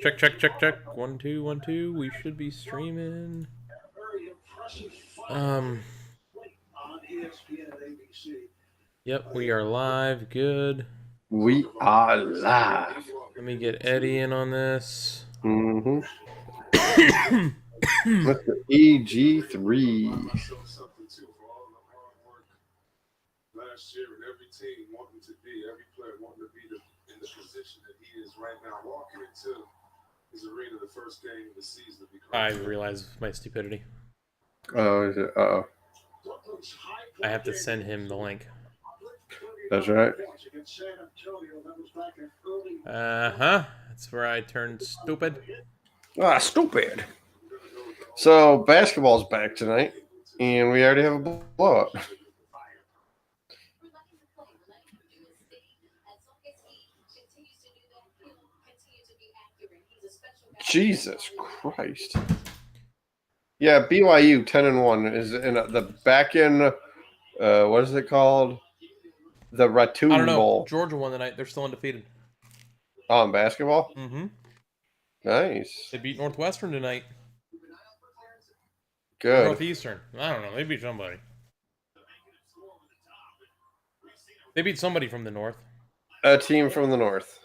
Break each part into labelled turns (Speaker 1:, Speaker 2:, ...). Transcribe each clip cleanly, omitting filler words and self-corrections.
Speaker 1: Check, check, check, check. 1, 2, 1, 2. We should be streaming. Yep, we are live. Good.
Speaker 2: We are live.
Speaker 1: Let me get Eddie in on this.
Speaker 2: Mm-hmm. Mr. EG3.
Speaker 3: Last year, and every team wanting to be, every player wanting to be in the position that he is right now, walking into his arena, the first game of the season.
Speaker 1: I realize my stupidity.
Speaker 2: Oh, is it? Uh-oh.
Speaker 1: I have to send him the link.
Speaker 2: That's right.
Speaker 1: That's where I turned stupid.
Speaker 2: Ah, stupid. So, basketball's back tonight, and we already have a blowout. Jesus Christ. Yeah, BYU 10-1 is in the back end. What is it called? The Raccoon
Speaker 1: I don't know.
Speaker 2: Bowl.
Speaker 1: Georgia won tonight. They're still undefeated.
Speaker 2: Oh, in basketball?
Speaker 1: Mm-hmm.
Speaker 2: Nice.
Speaker 1: They beat Northwestern tonight.
Speaker 2: Good.
Speaker 1: Northeastern. I don't know. They beat somebody. They beat somebody from the north.
Speaker 2: A team from the north.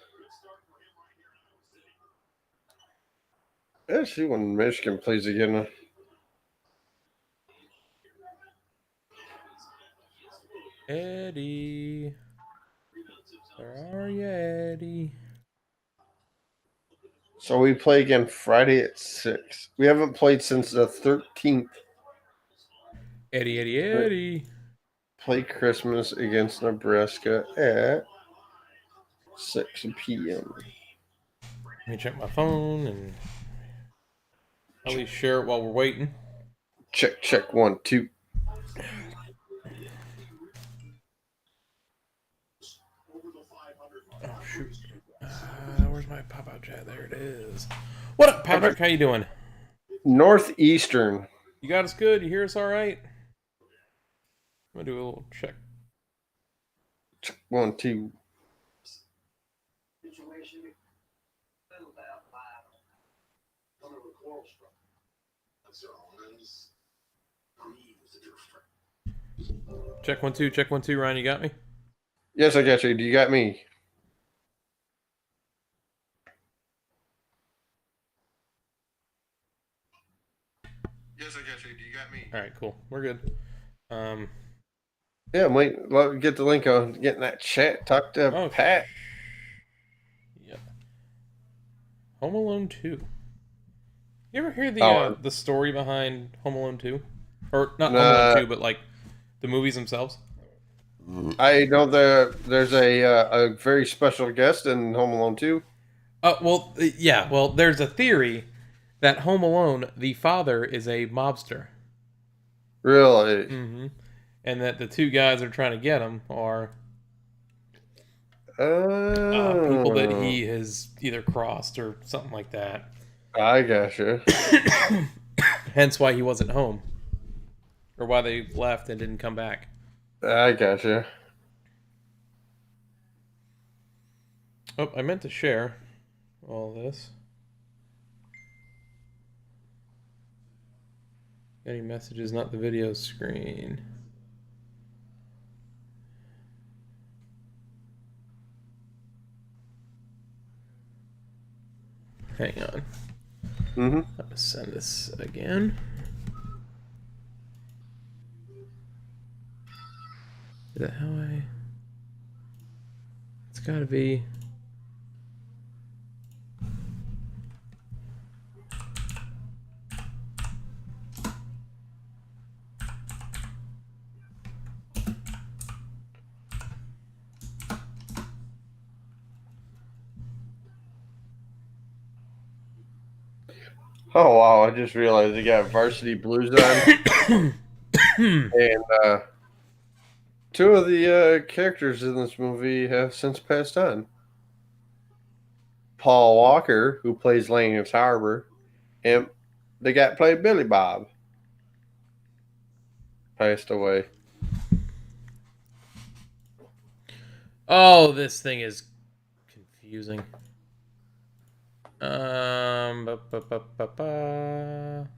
Speaker 2: Let's see when Michigan plays again.
Speaker 1: Eddie. Where are you, Eddie?
Speaker 2: So we play again Friday at 6. We haven't played since the 13th.
Speaker 1: Eddie.
Speaker 2: Play Christmas against Nebraska at 6 p.m.
Speaker 1: Let me check my phone and at least share it while we're waiting.
Speaker 2: Check 1, 2.
Speaker 1: Oh shoot! Where's my pop-out chat? There it is. What up, Patrick? How you doing?
Speaker 2: Northeastern.
Speaker 1: You got us good? You hear us all right? I'm gonna do a little check.
Speaker 2: Check 1, 2.
Speaker 1: Check 1, 2. Check 1, 2. Ryan, you got me?
Speaker 2: Yes, I got you. Do you got me? Yes, I got you. Do you got me?
Speaker 1: All right, cool. We're good.
Speaker 2: Yeah, wait. Let me get the link on. Get in that chat. Talk to Pat.
Speaker 1: Yeah. Home Alone 2. You ever hear the story behind Home Alone 2? Or not Home Alone 2, but like the movies themselves?
Speaker 2: I know there's a very special guest in Home Alone 2.
Speaker 1: Well, there's a theory that Home Alone, the father, is a mobster.
Speaker 2: Really?
Speaker 1: Mm-hmm. And that the two guys that are trying to get him are people that he has either crossed or something like that.
Speaker 2: I gotcha.
Speaker 1: Hence why he wasn't home. Or why they left and didn't come back.
Speaker 2: I gotcha.
Speaker 1: Oh, I meant to share all this. Any messages, not the video screen. Hang on.
Speaker 2: Mm-hmm.
Speaker 1: I'm gonna send this again. Is that how I... It's gotta be...
Speaker 2: Oh, wow. I just realized they got Varsity Blues on. And two of the characters in this movie have since passed on. Paul Walker, who plays Lance Harbor, and the guy played Billy Bob, passed away.
Speaker 1: Oh, this thing is confusing. Ba, ba, ba, ba, ba.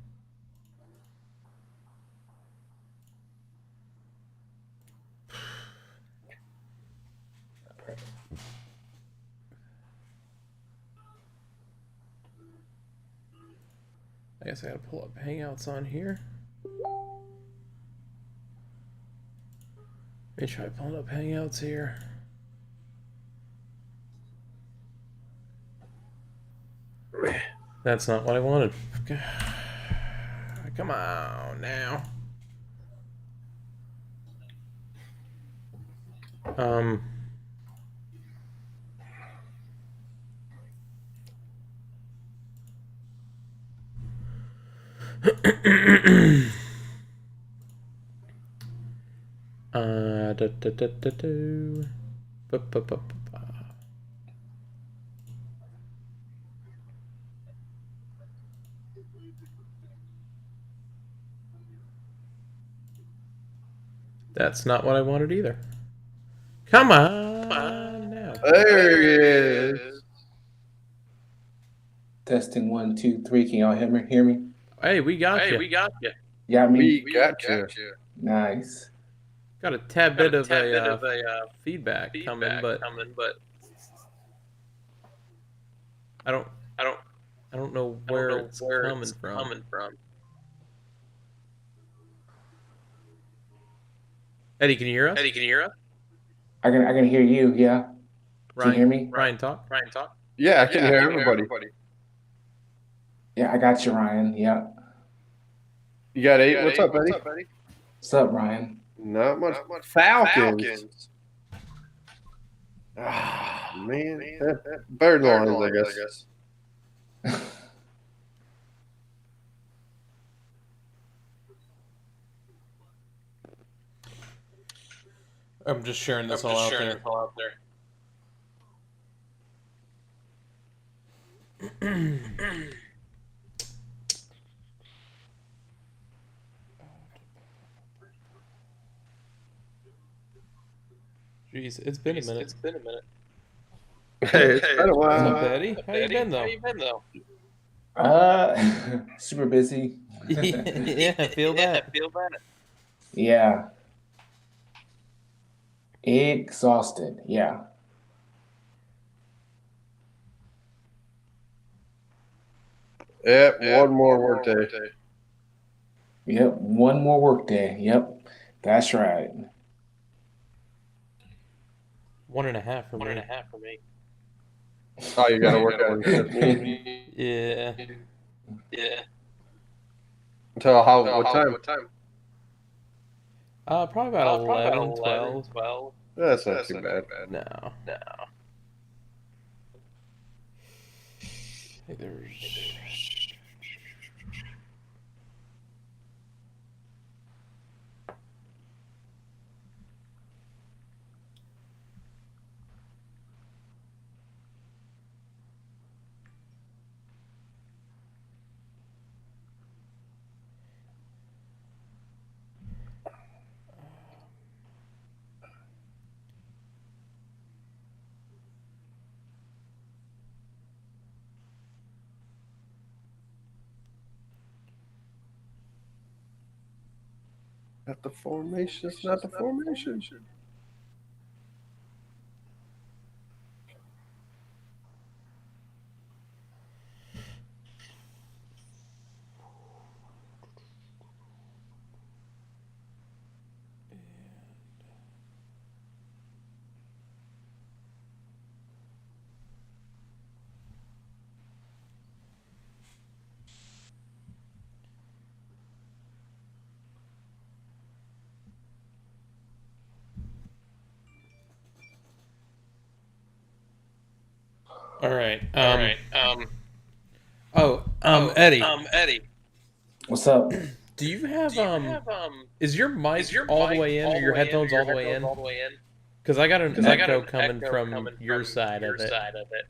Speaker 1: I guess I gotta pull up Hangouts on here. Let me try pulling up Hangouts here. That's not what I wanted. Come on now. Da, da, da, da, do. Ba, ba, ba, ba. That's not what I wanted either. Come on now.
Speaker 2: There he is.
Speaker 4: Testing 1, 2, 3. Can y'all hear me?
Speaker 1: Hey, we got you.
Speaker 4: Yeah,
Speaker 2: We got you.
Speaker 4: Nice.
Speaker 1: Got a tad bit of feedback coming, but I don't know where it's coming from. Eddie, can you hear us?
Speaker 4: I can hear you. Yeah.
Speaker 1: Ryan,
Speaker 4: can you hear me?
Speaker 1: Ryan, talk.
Speaker 2: Yeah, I can hear everybody.
Speaker 4: Yeah, I got you, Ryan. Yeah.
Speaker 2: You got 8? What's up, Eddie?
Speaker 4: What's up, Ryan?
Speaker 2: Not much. Falcons. Ah, man. Bird lines, I guess.
Speaker 1: I'm just sharing this all out there. Jeez, it's been a minute.
Speaker 2: Hey, it's been a while.
Speaker 1: What's up, Eddie? How you been, though?
Speaker 4: Super busy.
Speaker 1: Yeah, I feel that.
Speaker 4: Yeah. Exhausted. Yeah.
Speaker 2: Yep, one more work day.
Speaker 4: Yep. One more work day. Yep. That's right.
Speaker 1: 1.5 for me.
Speaker 2: Oh, you got to work on shift.
Speaker 1: Yeah.
Speaker 2: Until what time?
Speaker 1: Probably about 11, 12.
Speaker 2: That's not too bad.
Speaker 1: No. Hey, there's...
Speaker 2: Not the formation. It's not the formation.
Speaker 1: All right. Eddie.
Speaker 4: What's up?
Speaker 1: Do you have is your mic all the way in, or your headphones all the way in? Because I got an echo coming from your side of it.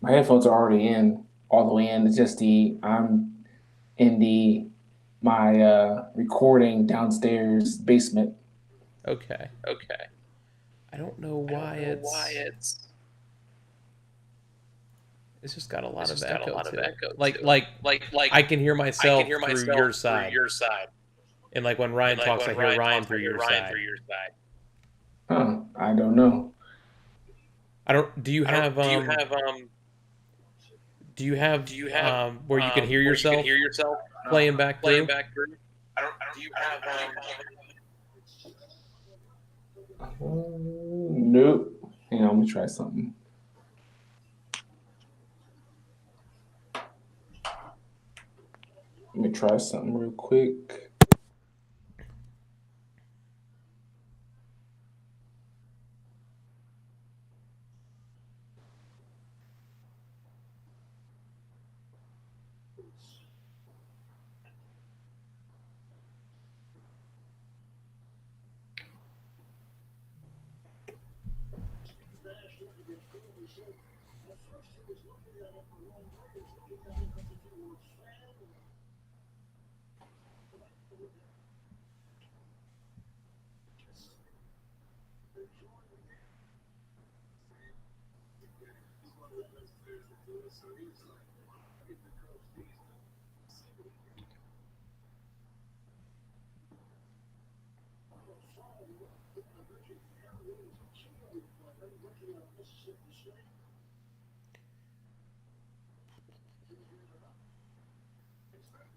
Speaker 4: My headphones are already in, all the way in. It's just I'm in my recording downstairs basement.
Speaker 1: Okay. I don't know why it's. It's just got a lot of
Speaker 5: got a
Speaker 1: echo
Speaker 5: lot of
Speaker 1: to it.
Speaker 5: echo.
Speaker 1: Like I can hear myself through your
Speaker 5: through
Speaker 1: side.
Speaker 5: your side.
Speaker 1: And like when Ryan talks, I hear Ryan through your side.
Speaker 4: Huh? I don't know.
Speaker 1: I don't. Do you have where you can hear yourself playing back through?
Speaker 5: I don't. Do you have
Speaker 4: Nope. Hang on, let me try something. Let me try something real quick.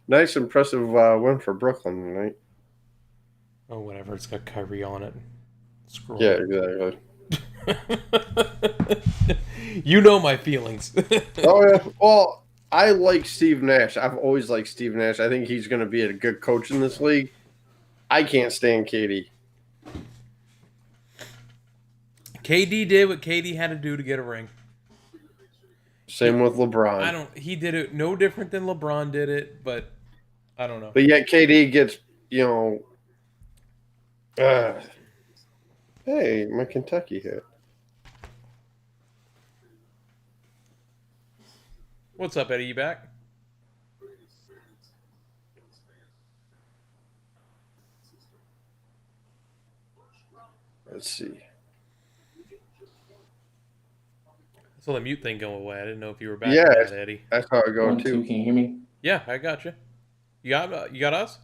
Speaker 2: Nice, impressive win for Brooklyn tonight.
Speaker 1: Oh, whatever. It's got Kyrie on it. Screw
Speaker 2: Yeah,
Speaker 1: it.
Speaker 2: exactly.
Speaker 1: You know my feelings.
Speaker 2: Oh yeah. Well, I like Steve Nash. I've always liked Steve Nash. I think he's going to be a good coach in this league. I can't stand KD.
Speaker 1: KD did what KD had to do to get a ring.
Speaker 2: Same with LeBron.
Speaker 1: He did it no different than LeBron did it, but I don't know.
Speaker 2: But yet KD gets, hey, my Kentucky hit.
Speaker 1: What's up, Eddie? You back?
Speaker 2: Let's see.
Speaker 1: I saw the mute thing go away. I didn't know if you were back
Speaker 2: Yeah,
Speaker 1: or not, Eddie.
Speaker 2: that's how it goes
Speaker 4: 1, 2,
Speaker 2: too.
Speaker 4: can you hear me?
Speaker 1: Yeah, I got you. You got us?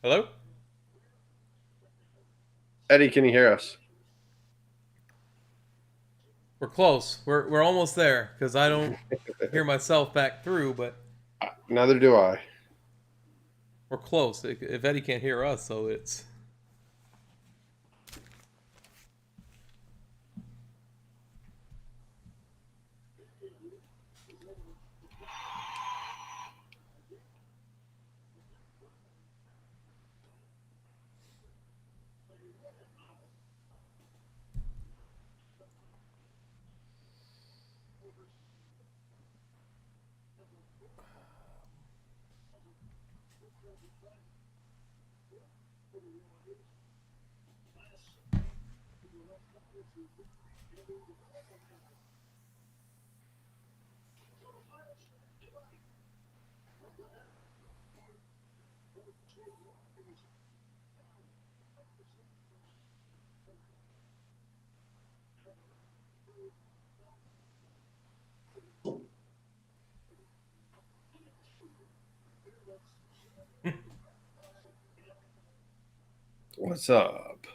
Speaker 1: Hello?
Speaker 2: Eddie, can you hear us?
Speaker 1: We're close. We're almost there because I don't hear myself back through, but
Speaker 2: Neither do I.
Speaker 1: we're close. If Eddie can't hear us, so it's.
Speaker 2: What's up?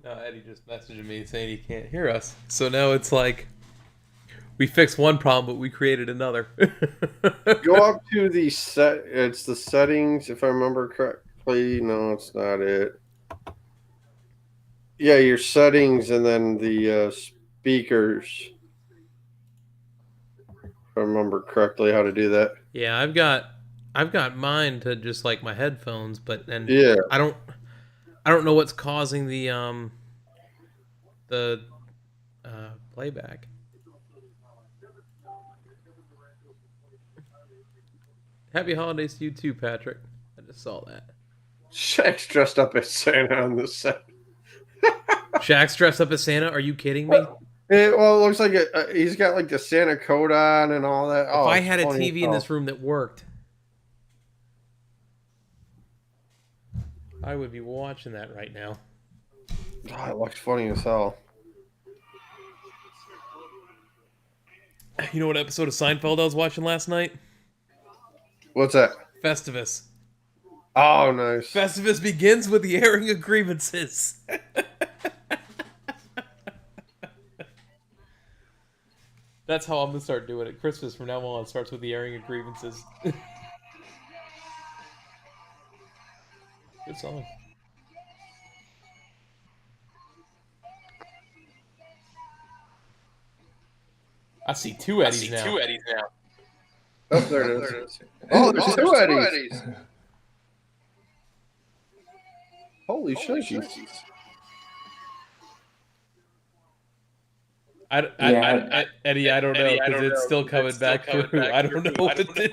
Speaker 1: No, Eddie just messaged me saying he can't hear us. So now it's like we fixed one problem, but we created another.
Speaker 2: Go up to the set. It's the settings, if I remember correctly. No, it's not it. Yeah, your settings and then the speakers. If I remember correctly how to do that.
Speaker 1: Yeah, I've got mine to just like my headphones, but then
Speaker 2: Yeah.
Speaker 1: I don't know what's causing the playback. Happy holidays to you too, Patrick. I just saw that.
Speaker 2: Shaq's dressed up as Santa on the set.
Speaker 1: Shaq's dressed up as Santa? Are you kidding me?
Speaker 2: It looks like he's got like the Santa coat on and all that.
Speaker 1: If I had a TV in this room that worked, I would be watching that right now.
Speaker 2: Oh, it looks funny as hell.
Speaker 1: You know what episode of Seinfeld I was watching last night?
Speaker 2: What's that?
Speaker 1: Festivus.
Speaker 2: Oh, nice.
Speaker 1: Festivus begins with the airing of grievances. That's how I'm gonna start doing it. Christmas from now on starts with the airing of grievances. Good song. I see two Eddies now.
Speaker 2: Oh, there it is. Oh, there's two Eddies. Holy shit.
Speaker 1: Eddie, I don't know, because it's still coming back through. I don't know what to do.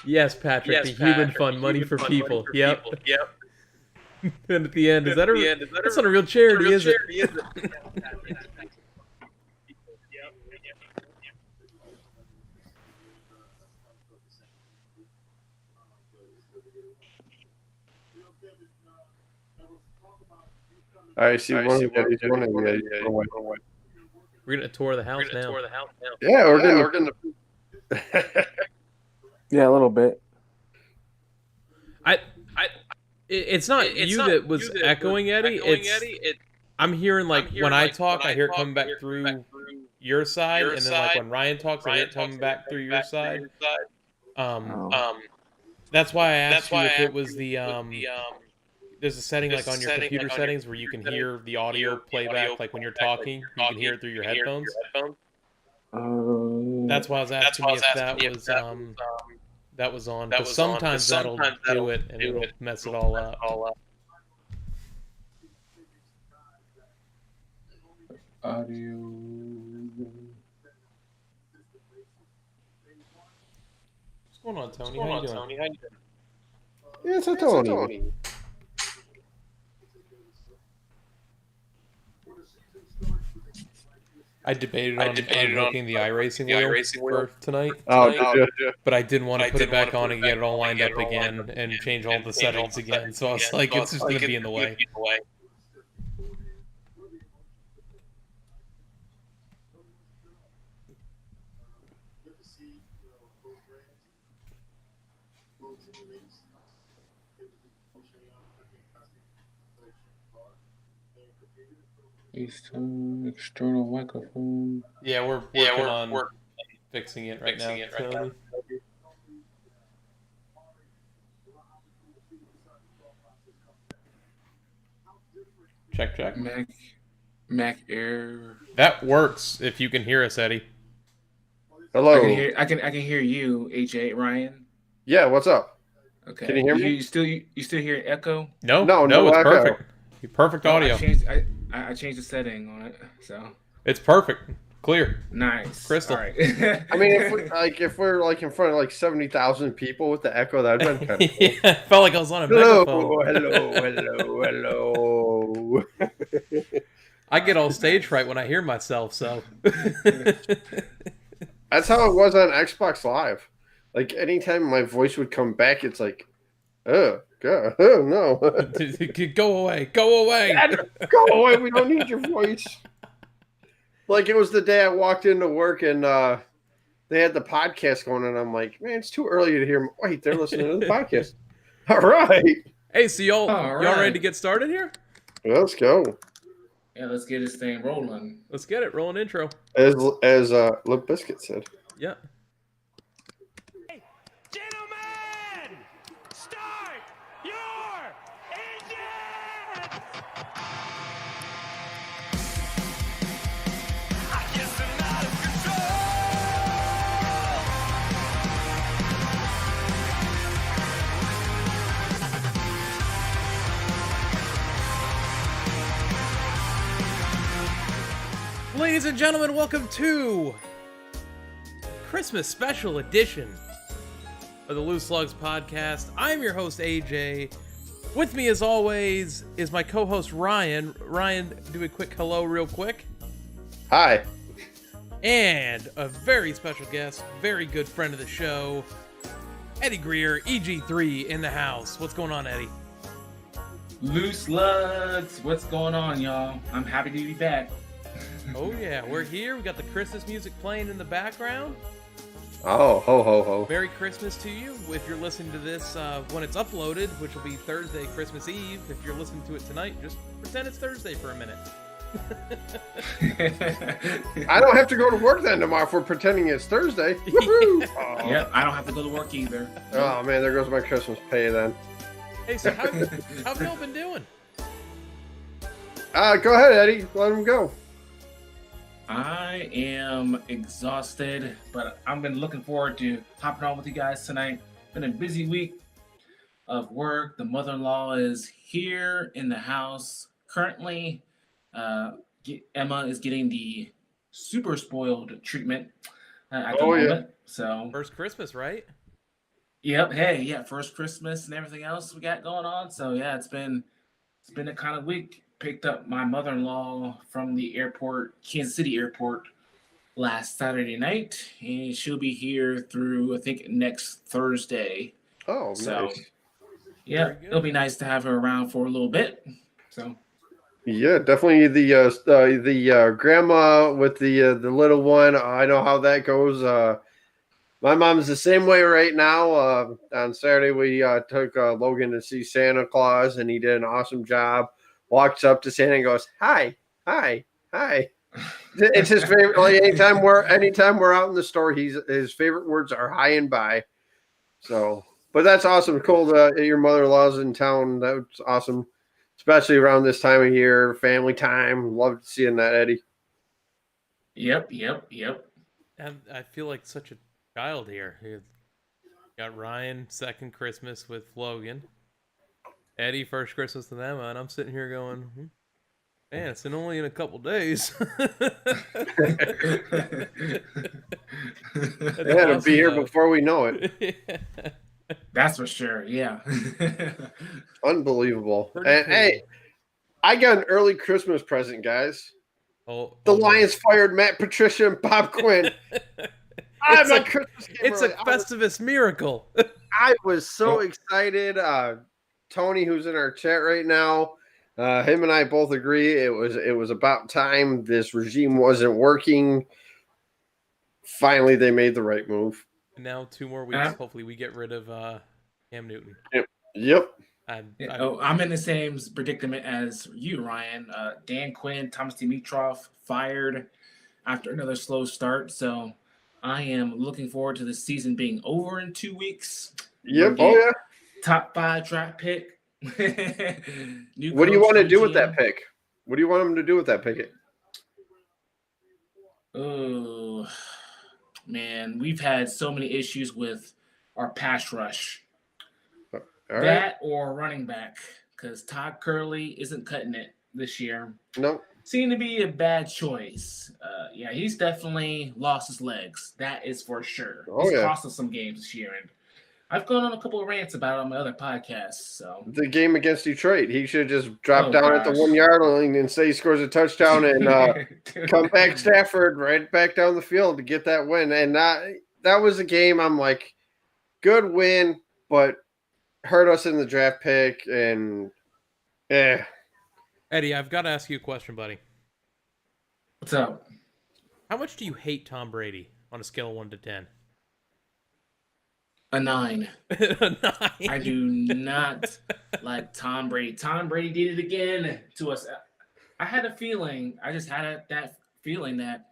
Speaker 1: Yes, Patrick, the human fund, money for people. Yep. And at the end, that's not a real charity, is it?
Speaker 2: I see one of these running.
Speaker 1: We're gonna tour the house now.
Speaker 2: Yeah, we're gonna.
Speaker 4: Yeah, a little bit.
Speaker 1: It's not you that was echoing, Eddie. I'm hearing when I talk, I hear it coming back through your side, and then when Ryan talks, I hear it coming back through your side. That's why I asked you if it was the There's a setting on your computer settings where you can hear the audio playback, when you're talking, you can hear it through your headphones. That's why I was asking you if that was on. Because sometimes that'll do it and it'll mess it all up.
Speaker 4: Audio.
Speaker 1: What's going on, Tony? How you doing?
Speaker 2: Yeah, it's a Tony.
Speaker 1: I debated on making the iRacing wheel for tonight. But I didn't want to put it back on and get it all lined up again and change all the settings again. So I was like, it's just going to be in the way.
Speaker 4: External microphone.
Speaker 1: Yeah, we're working on fixing it right now. Check.
Speaker 4: Mac Air.
Speaker 1: That works if you can hear us, Eddie.
Speaker 2: Hello.
Speaker 4: I can hear you, AJ Ryan.
Speaker 2: Yeah, what's up?
Speaker 4: Okay.
Speaker 2: Can you hear me?
Speaker 4: You still hear echo?
Speaker 1: No, it's
Speaker 2: echo.
Speaker 1: perfect. Perfect audio.
Speaker 4: I changed the setting on it, so
Speaker 1: it's perfect. Clear.
Speaker 4: Nice.
Speaker 1: Crystal.
Speaker 4: All right.
Speaker 2: I mean, if we're in front of 70,000 people with the echo, that'd been kind of cool.
Speaker 1: Yeah, I felt like I was on a megaphone.
Speaker 2: Hello.
Speaker 1: I get all stage fright when I hear myself, so.
Speaker 2: That's how it was on Xbox Live. Anytime my voice would come back, it's like, oh, God, oh no.
Speaker 1: Go away. Go away.
Speaker 2: Go away. We don't need your voice. It was the day I walked into work and they had the podcast going, and I'm like, man, it's too early to hear. Wait, they're listening to the podcast. All right.
Speaker 1: Hey, so y'all ready to get started here?
Speaker 2: Let's go.
Speaker 4: Yeah, let's get this thing rolling.
Speaker 1: Let's get it. Roll an intro.
Speaker 2: As Limp Bizkit said.
Speaker 1: Yeah.
Speaker 6: Hey, gentlemen, start your engines! I guess I'm out of
Speaker 1: Ladies and gentlemen, welcome to Christmas special edition of the Loose Lugs podcast. I'm your host, AJ. With me, as always, is my co-host, Ryan. Ryan, do a quick hello real quick.
Speaker 2: Hi.
Speaker 1: And a very special guest, very good friend of the show, Eddie Greer, EG3 in the house. What's going on, Eddie?
Speaker 4: Loose Lugs, what's going on, y'all? I'm happy to be back.
Speaker 1: Oh yeah, we're here. We got the Christmas music playing in the background.
Speaker 2: Oh, ho, ho, ho.
Speaker 1: Merry Christmas to you. If you're listening to this when it's uploaded, which will be Thursday, Christmas Eve. If you're listening to it tonight, just pretend it's Thursday for a minute.
Speaker 2: I don't have to go to work then tomorrow if we're pretending it's Thursday. Woohoo! Oh.
Speaker 4: Yep, I don't have to go to work either.
Speaker 2: Oh man, there goes my Christmas pay then.
Speaker 1: Hey, so how y'all been doing?
Speaker 2: Go ahead, Eddie. Let him go.
Speaker 4: I am exhausted, but I've been looking forward to hopping on with you guys tonight. Been a busy week of work. The mother-in-law is here in the house currently. Emma is getting the super spoiled treatment at the moment. So
Speaker 1: First Christmas, right?
Speaker 4: yep. Hey, yeah, first Christmas and everything else we got going on. So yeah, it's been a kind of week. Picked up my mother-in-law from the airport, Kansas City Airport, last Saturday night, and she'll be here through I think next Thursday.
Speaker 2: Oh,
Speaker 4: So
Speaker 2: nice.
Speaker 4: yeah, it'll be nice to have her around for a little bit. So
Speaker 2: Yeah, definitely the grandma with the little one. I know how that goes. My mom's the same way right now. On Saturday, we took Logan to see Santa Claus, and he did an awesome job. Walks up to Santa and goes, "Hi, hi, hi." It's his favorite. Like anytime we're out in the store, his favorite words are "hi" and "bye." So, but that's awesome. Cool that your mother-in-law's in town. That's awesome, especially around this time of year, family time. Love seeing that, Eddie.
Speaker 4: yep.
Speaker 1: And I feel like such a child here. You got Ryan second Christmas with Logan. Eddie first Christmas with Emma, and I'm sitting here going, man, it's only in a couple days.
Speaker 2: It'll be here before we know it.
Speaker 4: That's for sure. Yeah.
Speaker 2: Unbelievable.
Speaker 1: Pretty
Speaker 2: And
Speaker 1: cool.
Speaker 2: hey, I got an early Christmas present, guys.
Speaker 1: The
Speaker 2: Lions fired Matt Patricia and Bob Quinn.
Speaker 1: It's
Speaker 2: my
Speaker 1: a-
Speaker 2: Christmas game
Speaker 1: It's
Speaker 2: early.
Speaker 1: a Festivus miracle.
Speaker 2: I was so excited. Tony, who's in our chat right now, him and I both agree it was about time. This regime wasn't working. Finally, they made the right move.
Speaker 1: And now 2 more weeks. Hopefully, we get rid of Cam Newton.
Speaker 2: Yep.
Speaker 4: I'm in the same predicament as you, Ryan. Dan Quinn, Thomas Dimitrov fired after another slow start. So I am looking forward to the season being over in 2 weeks.
Speaker 2: Yep. Oh yeah.
Speaker 4: Top 5 draft pick.
Speaker 2: What do you want to do with that pick? What do you want him to do with that pick?
Speaker 4: Oh man, we've had so many issues with our pass rush.
Speaker 2: All right.
Speaker 4: That or running back, because Todd Gurley isn't cutting it this year.
Speaker 2: No.
Speaker 4: Seemed to be a bad choice. Yeah, he's definitely lost his legs. That is for sure. He's cost us some games this year, and I've gone on a couple of rants about it on my other podcasts. So
Speaker 2: the game against Detroit, he should have just dropped down at the 1 yard line and say he scores a touchdown and come back Stafford right back down the field to get that win. And that was a game. I'm like, good win, but hurt us in the draft pick. And
Speaker 1: Eddie, I've got to ask you a question, buddy.
Speaker 4: What's up?
Speaker 1: How much do you hate Tom Brady on a scale of 1 to 10?
Speaker 4: A 9.
Speaker 1: A 9.
Speaker 4: I do not like Tom Brady. Tom Brady did it again to us. I had a feeling. I just had that feeling that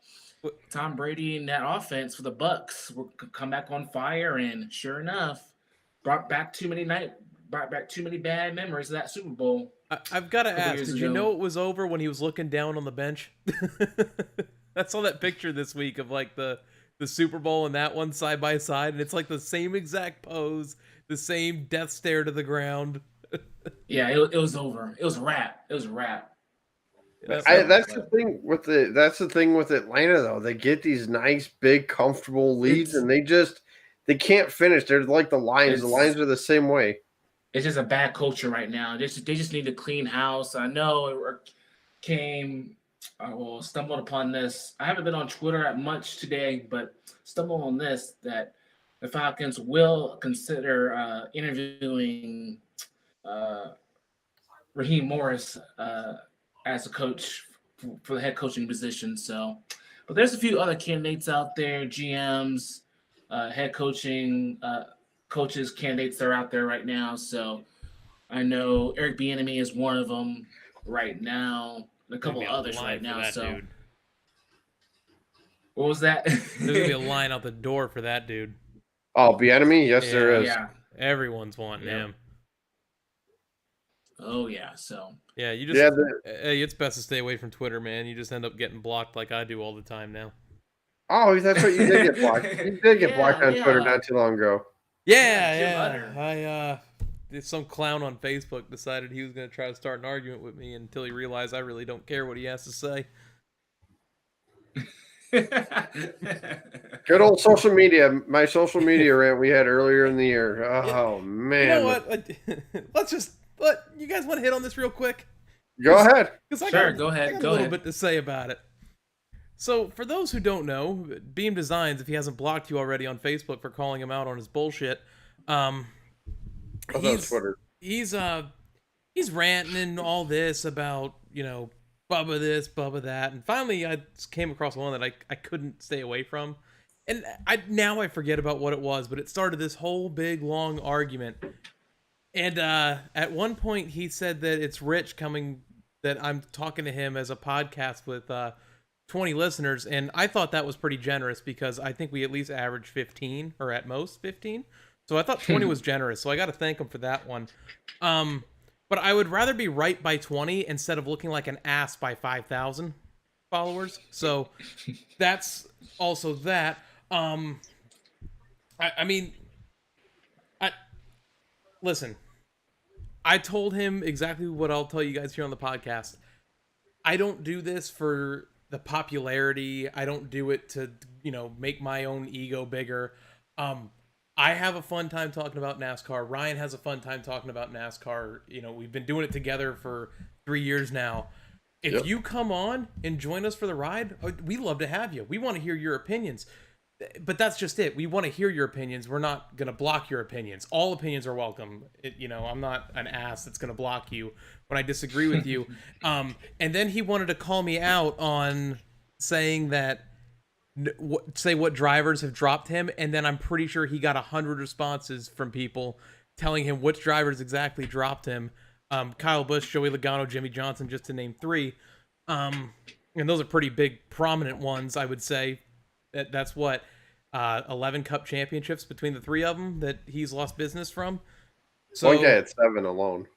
Speaker 4: Tom Brady and that offense for the Bucks would come back on fire, and sure enough, brought back too many bad memories of that Super Bowl.
Speaker 1: I've got to ask, did you know it was over when he was looking down on the bench? I saw that picture this week of like the Super Bowl and that one side by side, and it's like the same exact pose, the same death stare to the ground.
Speaker 4: Yeah, it was over. It was a wrap. That's
Speaker 2: the thing with Atlanta though. They get these nice, big, comfortable leads, and they can't finish. They're like the Lions. The Lions are the same way.
Speaker 4: It's just a bad culture right now. They just need to clean house. I know it stumbled upon this. I haven't been on Twitter at much today, but stumbled on this that the Falcons will consider interviewing Raheem Morris as a coach for the head coaching position. So, but there's a few other candidates out there, GMs, head coaching coaches, candidates that are out there right now. So I know Eric Bieniemy is one of them right now. And a couple of others right now. So
Speaker 1: dude.
Speaker 4: What was that?
Speaker 1: There's gonna be a line out the door for that dude.
Speaker 2: Oh, Bieniemy? Yes, there is.
Speaker 4: Yeah.
Speaker 1: Everyone's wanting him.
Speaker 4: Oh yeah, so
Speaker 1: yeah, you just hey, it's best to stay away from Twitter, man. You just end up getting blocked like I do all the time now.
Speaker 2: Oh, that's right. You did get blocked. You did get blocked on Twitter not too long ago.
Speaker 1: Yeah. Some clown on Facebook decided he was going to try to start an argument with me until he realized I really don't care what he has to say.
Speaker 2: Good old social media. My social media rant we had earlier in the year. Oh, man.
Speaker 1: You know what? You guys want to hit on this real quick?
Speaker 2: Go ahead.
Speaker 1: Sure, go ahead. I got a little bit to say about it. So, for those who don't know, Beam Designs, if he hasn't blocked you already on Facebook for calling him out on his bullshit, he's ranting and all this about, Bubba this, Bubba that, and finally I came across one that I couldn't stay away from, and I forget about what it was, but it started this whole big long argument, and at one point he said that it's Rich that I'm talking to him as a podcast with 20 listeners, and I thought that was pretty generous because I think we at least average 15, or at most 15. So I thought 20 was generous, so I got to thank him for that one. But I would rather be right by 20 instead of looking like an ass by 5,000 followers. So that's also that. Listen, I told him exactly what I'll tell you guys here on the podcast. I don't do this for the popularity. I don't do it to, make my own ego bigger. I have a fun time talking about NASCAR. Ryan has a fun time talking about NASCAR. We've been doing it together for 3 years now. If you come on and join us for the ride, we love to have you. We want to hear your opinions. But that's just it. We want to hear your opinions. We're not going to block your opinions. All opinions are welcome. I'm not an ass that's going to block you when I disagree with you. And then he wanted to call me out on saying that, say what drivers have dropped him, and then I'm pretty sure he got 100 responses from people telling him which drivers exactly dropped him. Kyle Busch, Joey Logano, Jimmy Johnson, just to name 3. And those are pretty big, prominent ones, I would say. That's what 11 Cup championships between the 3 of them that he's lost business from. So
Speaker 2: one guy at 7 alone.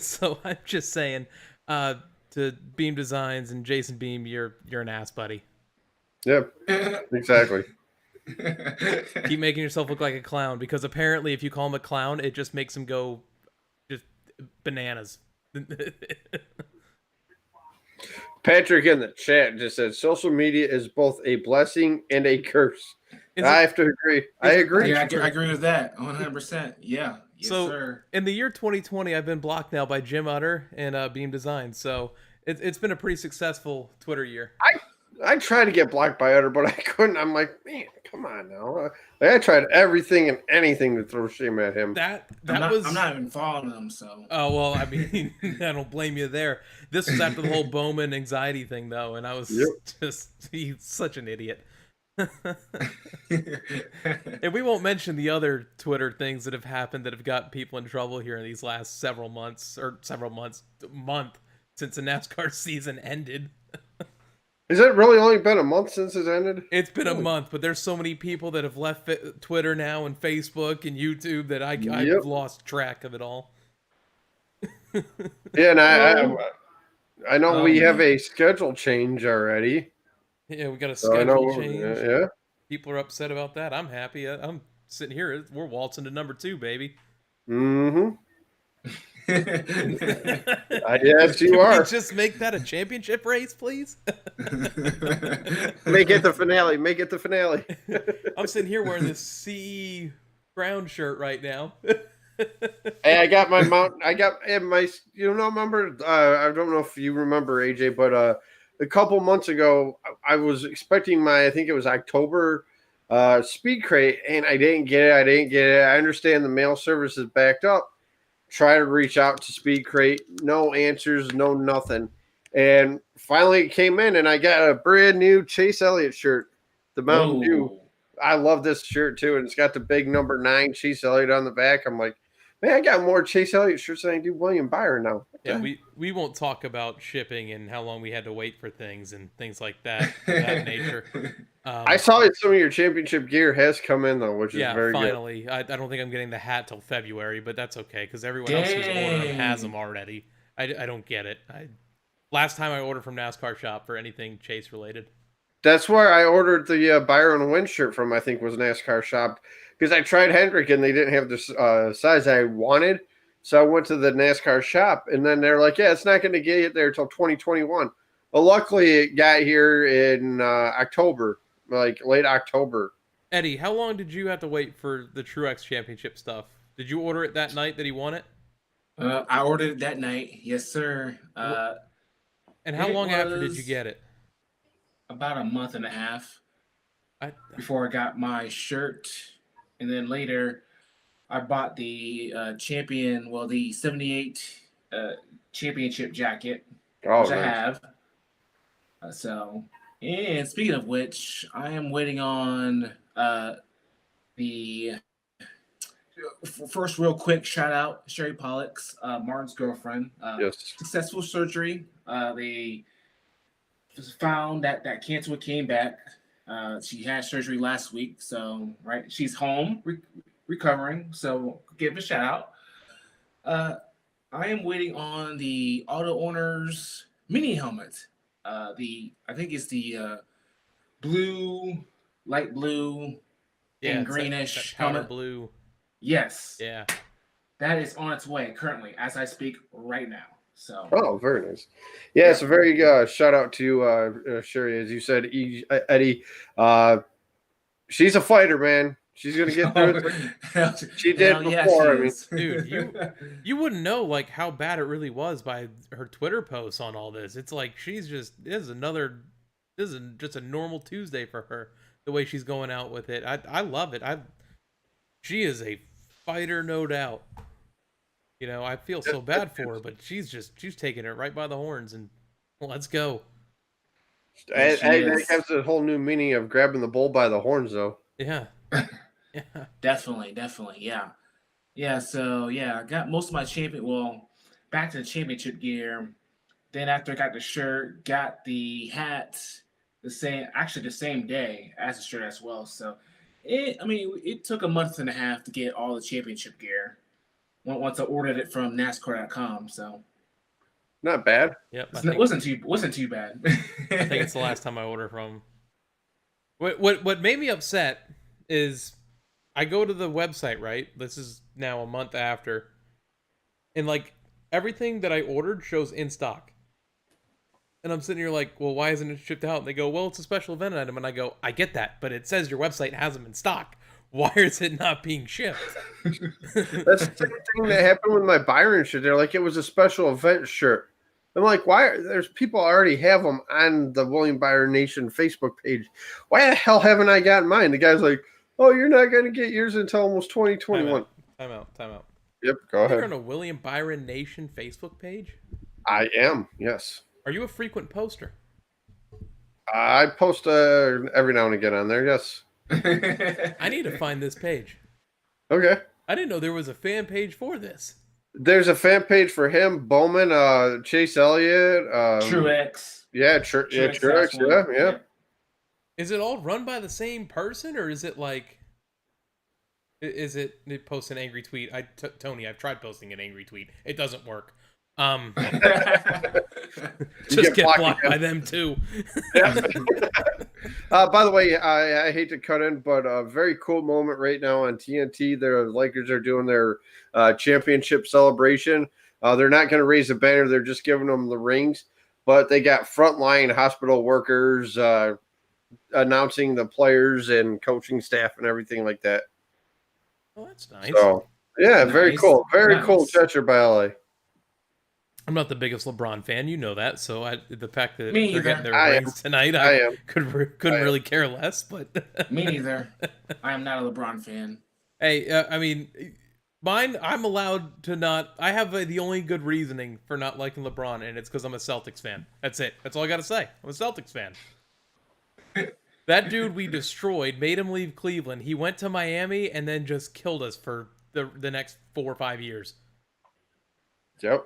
Speaker 1: So I'm just saying, to Beam Designs and Jason Beam, you're an ass, buddy.
Speaker 2: Yep, exactly.
Speaker 1: Keep making yourself look like a clown, because apparently if you call him a clown, it just makes him go just bananas.
Speaker 2: Patrick in the chat just said social media is both a blessing and a curse. I have to agree. I agree.
Speaker 4: Yeah, I agree with that 100%. Yeah. Yes,
Speaker 1: so
Speaker 4: sir.
Speaker 1: In the year 2020, I've been blocked now by Jim Utter and Beam Design. So it's been a pretty successful Twitter year.
Speaker 2: I tried to get blocked by Utter, but I couldn't. I'm like, man, come on now. I tried everything and anything to throw shame at him.
Speaker 4: I'm not even following him, so.
Speaker 1: Oh, well, I mean, I don't blame you there. This was after the whole Bowman anxiety thing, though, and I was he's such an idiot. And we won't mention the other Twitter things that have happened that have gotten people in trouble here in these last month since the NASCAR season ended.
Speaker 2: Has it really only been a month since it ended?
Speaker 1: It's been a month, but there's so many people that have left Twitter now and Facebook and YouTube that I've lost track of it all.
Speaker 2: Yeah, and I know we have a schedule change already.
Speaker 1: Yeah, we got a schedule change. Yeah. People are upset about that. I'm happy. I'm sitting here. We're waltzing to number 2, baby.
Speaker 2: Mm-hmm. Yes, you are.
Speaker 1: Can we just make that a championship race, please?
Speaker 2: Make it the finale. Make it the finale.
Speaker 1: I'm sitting here wearing this CE Brown shirt right now.
Speaker 2: Hey, I got my mount. I got my. Remember? I don't know if you remember, AJ, but a couple months ago, I was expecting I think it was October Speed Crate, and I didn't get it. I understand the mail service is backed up. try to reach out to Speed Crate, no answers, no nothing. And finally it came in, and I got a brand new Chase Elliott shirt, the Mountain Dew. I love this shirt too, and it's got the big number 9 Chase Elliott on the back. I'm like, man, I got more Chase Elliott shirts than I do William Byron now.
Speaker 1: Yeah, we won't talk about shipping and how long we had to wait for things and things like that, of that nature.
Speaker 2: I saw that some of your championship gear has come in though, which is very
Speaker 1: finally.
Speaker 2: good.
Speaker 1: I don't think I'm getting the hat till February, but that's okay because everyone else who's ordered them has them already. I don't get it. Last time I ordered from NASCAR Shop for anything Chase related.
Speaker 2: That's where I ordered the Byron Wynn shirt from. I think was NASCAR Shop because I tried Hendrick and they didn't have the size I wanted. So I went to the NASCAR Shop, and then they're like, yeah, it's not going to get there until 2021. Well, luckily it got here in October, like late October.
Speaker 1: Eddie, how long did you have to wait for the Truex Championship stuff? Did you order it that night that he won it?
Speaker 4: I ordered it that night. Yes, sir.
Speaker 1: And how long after did you get it?
Speaker 4: About a month and a half before I got my shirt. And then later, I bought the the 78 championship jacket, which I have. And speaking of which, I am waiting on the first real quick shout out, Sherry Pollock's, Martin's girlfriend.
Speaker 2: Yes.
Speaker 4: Successful surgery. They found that cancer came back. She had surgery last week, so she's home recovering. So give a shout out. I am waiting on the Auto Owners mini helmet. I think it's the blue, light blue, and greenish
Speaker 1: that powder
Speaker 4: helmet.
Speaker 1: Blue.
Speaker 4: Yes.
Speaker 1: Yeah.
Speaker 4: That is on its way currently as I speak right now. So.
Speaker 2: Oh, very nice. Yeah, it's a very shout out to Sherry, as you said, Eddie. She's a fighter, man. She's gonna get through it. She did before.
Speaker 1: Dude, you wouldn't know like how bad it really was by her Twitter posts on all this. It's like this is just a normal Tuesday for her. The way she's going out with it, I love it. She is a fighter, no doubt. You know, I feel so bad for her, but she's taking it right by the horns and let's go.
Speaker 2: And that has a whole new meaning of grabbing the bull by the horns, though.
Speaker 1: Yeah.
Speaker 4: Yeah. Definitely, yeah. Yeah, so I got most of my back to the championship gear. Then after I got the shirt, got the hat the same day as the shirt as well. So it took a month and a half to get all the championship gear once I ordered it from NASCAR.com. So
Speaker 2: not bad.
Speaker 1: Yep,
Speaker 4: it wasn't too bad.
Speaker 1: I think it's the last time I ordered from. What made me upset is I go to the website, right? This is now a month after, and like everything that I ordered shows in stock. And I'm sitting here like, well, why isn't it shipped out? And they go, well, it's a special event item. And I go, I get that, but it says your website has them in stock. Why is it not being shipped?
Speaker 2: That's the same thing that happened with my Byron shirt. They're like, it was a special event shirt. I'm like, why? There's people already have them on the William Byron Nation Facebook page. Why the hell haven't I gotten mine? The guy's like, oh, you're not going to get yours until almost 2021.
Speaker 1: Time out.
Speaker 2: Yep, go ahead.
Speaker 1: You're on a William Byron Nation Facebook page?
Speaker 2: I am, yes.
Speaker 1: Are you a frequent poster?
Speaker 2: I post every now and again on there, yes.
Speaker 1: I need to find this page.
Speaker 2: Okay.
Speaker 1: I didn't know there was a fan page for this.
Speaker 2: There's a fan page for him, Bowman, Chase Elliott.
Speaker 4: Truex.
Speaker 2: Yeah, Truex, yeah.
Speaker 1: Is it all run by the same person, or is it like... Is it post an angry tweet? Tony, I've tried posting an angry tweet. It doesn't work. Just get blocked by them too.
Speaker 2: By the way, I hate to cut in, but a very cool moment right now on TNT. The Lakers are doing their championship celebration. They're not going to raise a banner. They're just giving them the rings. But they got frontline hospital workers announcing the players and coaching staff and everything like that.
Speaker 1: Oh, that's nice.
Speaker 2: So, yeah, very cool. Very cool gesture by LA.
Speaker 1: I'm not the biggest LeBron fan, you know that. So the fact that
Speaker 4: they're
Speaker 1: getting their rings tonight, I couldn't really care less. But
Speaker 4: me neither. I am not a LeBron fan.
Speaker 1: Hey, I mean, Mine, I'm allowed to not. I have the only good reasoning for not liking LeBron, and it's because I'm a Celtics fan. That's it. That's all I gotta say. I'm a Celtics fan. That dude we destroyed, made him leave Cleveland. He went to Miami and then just killed us for the next 4 or 5 years.
Speaker 2: Yep.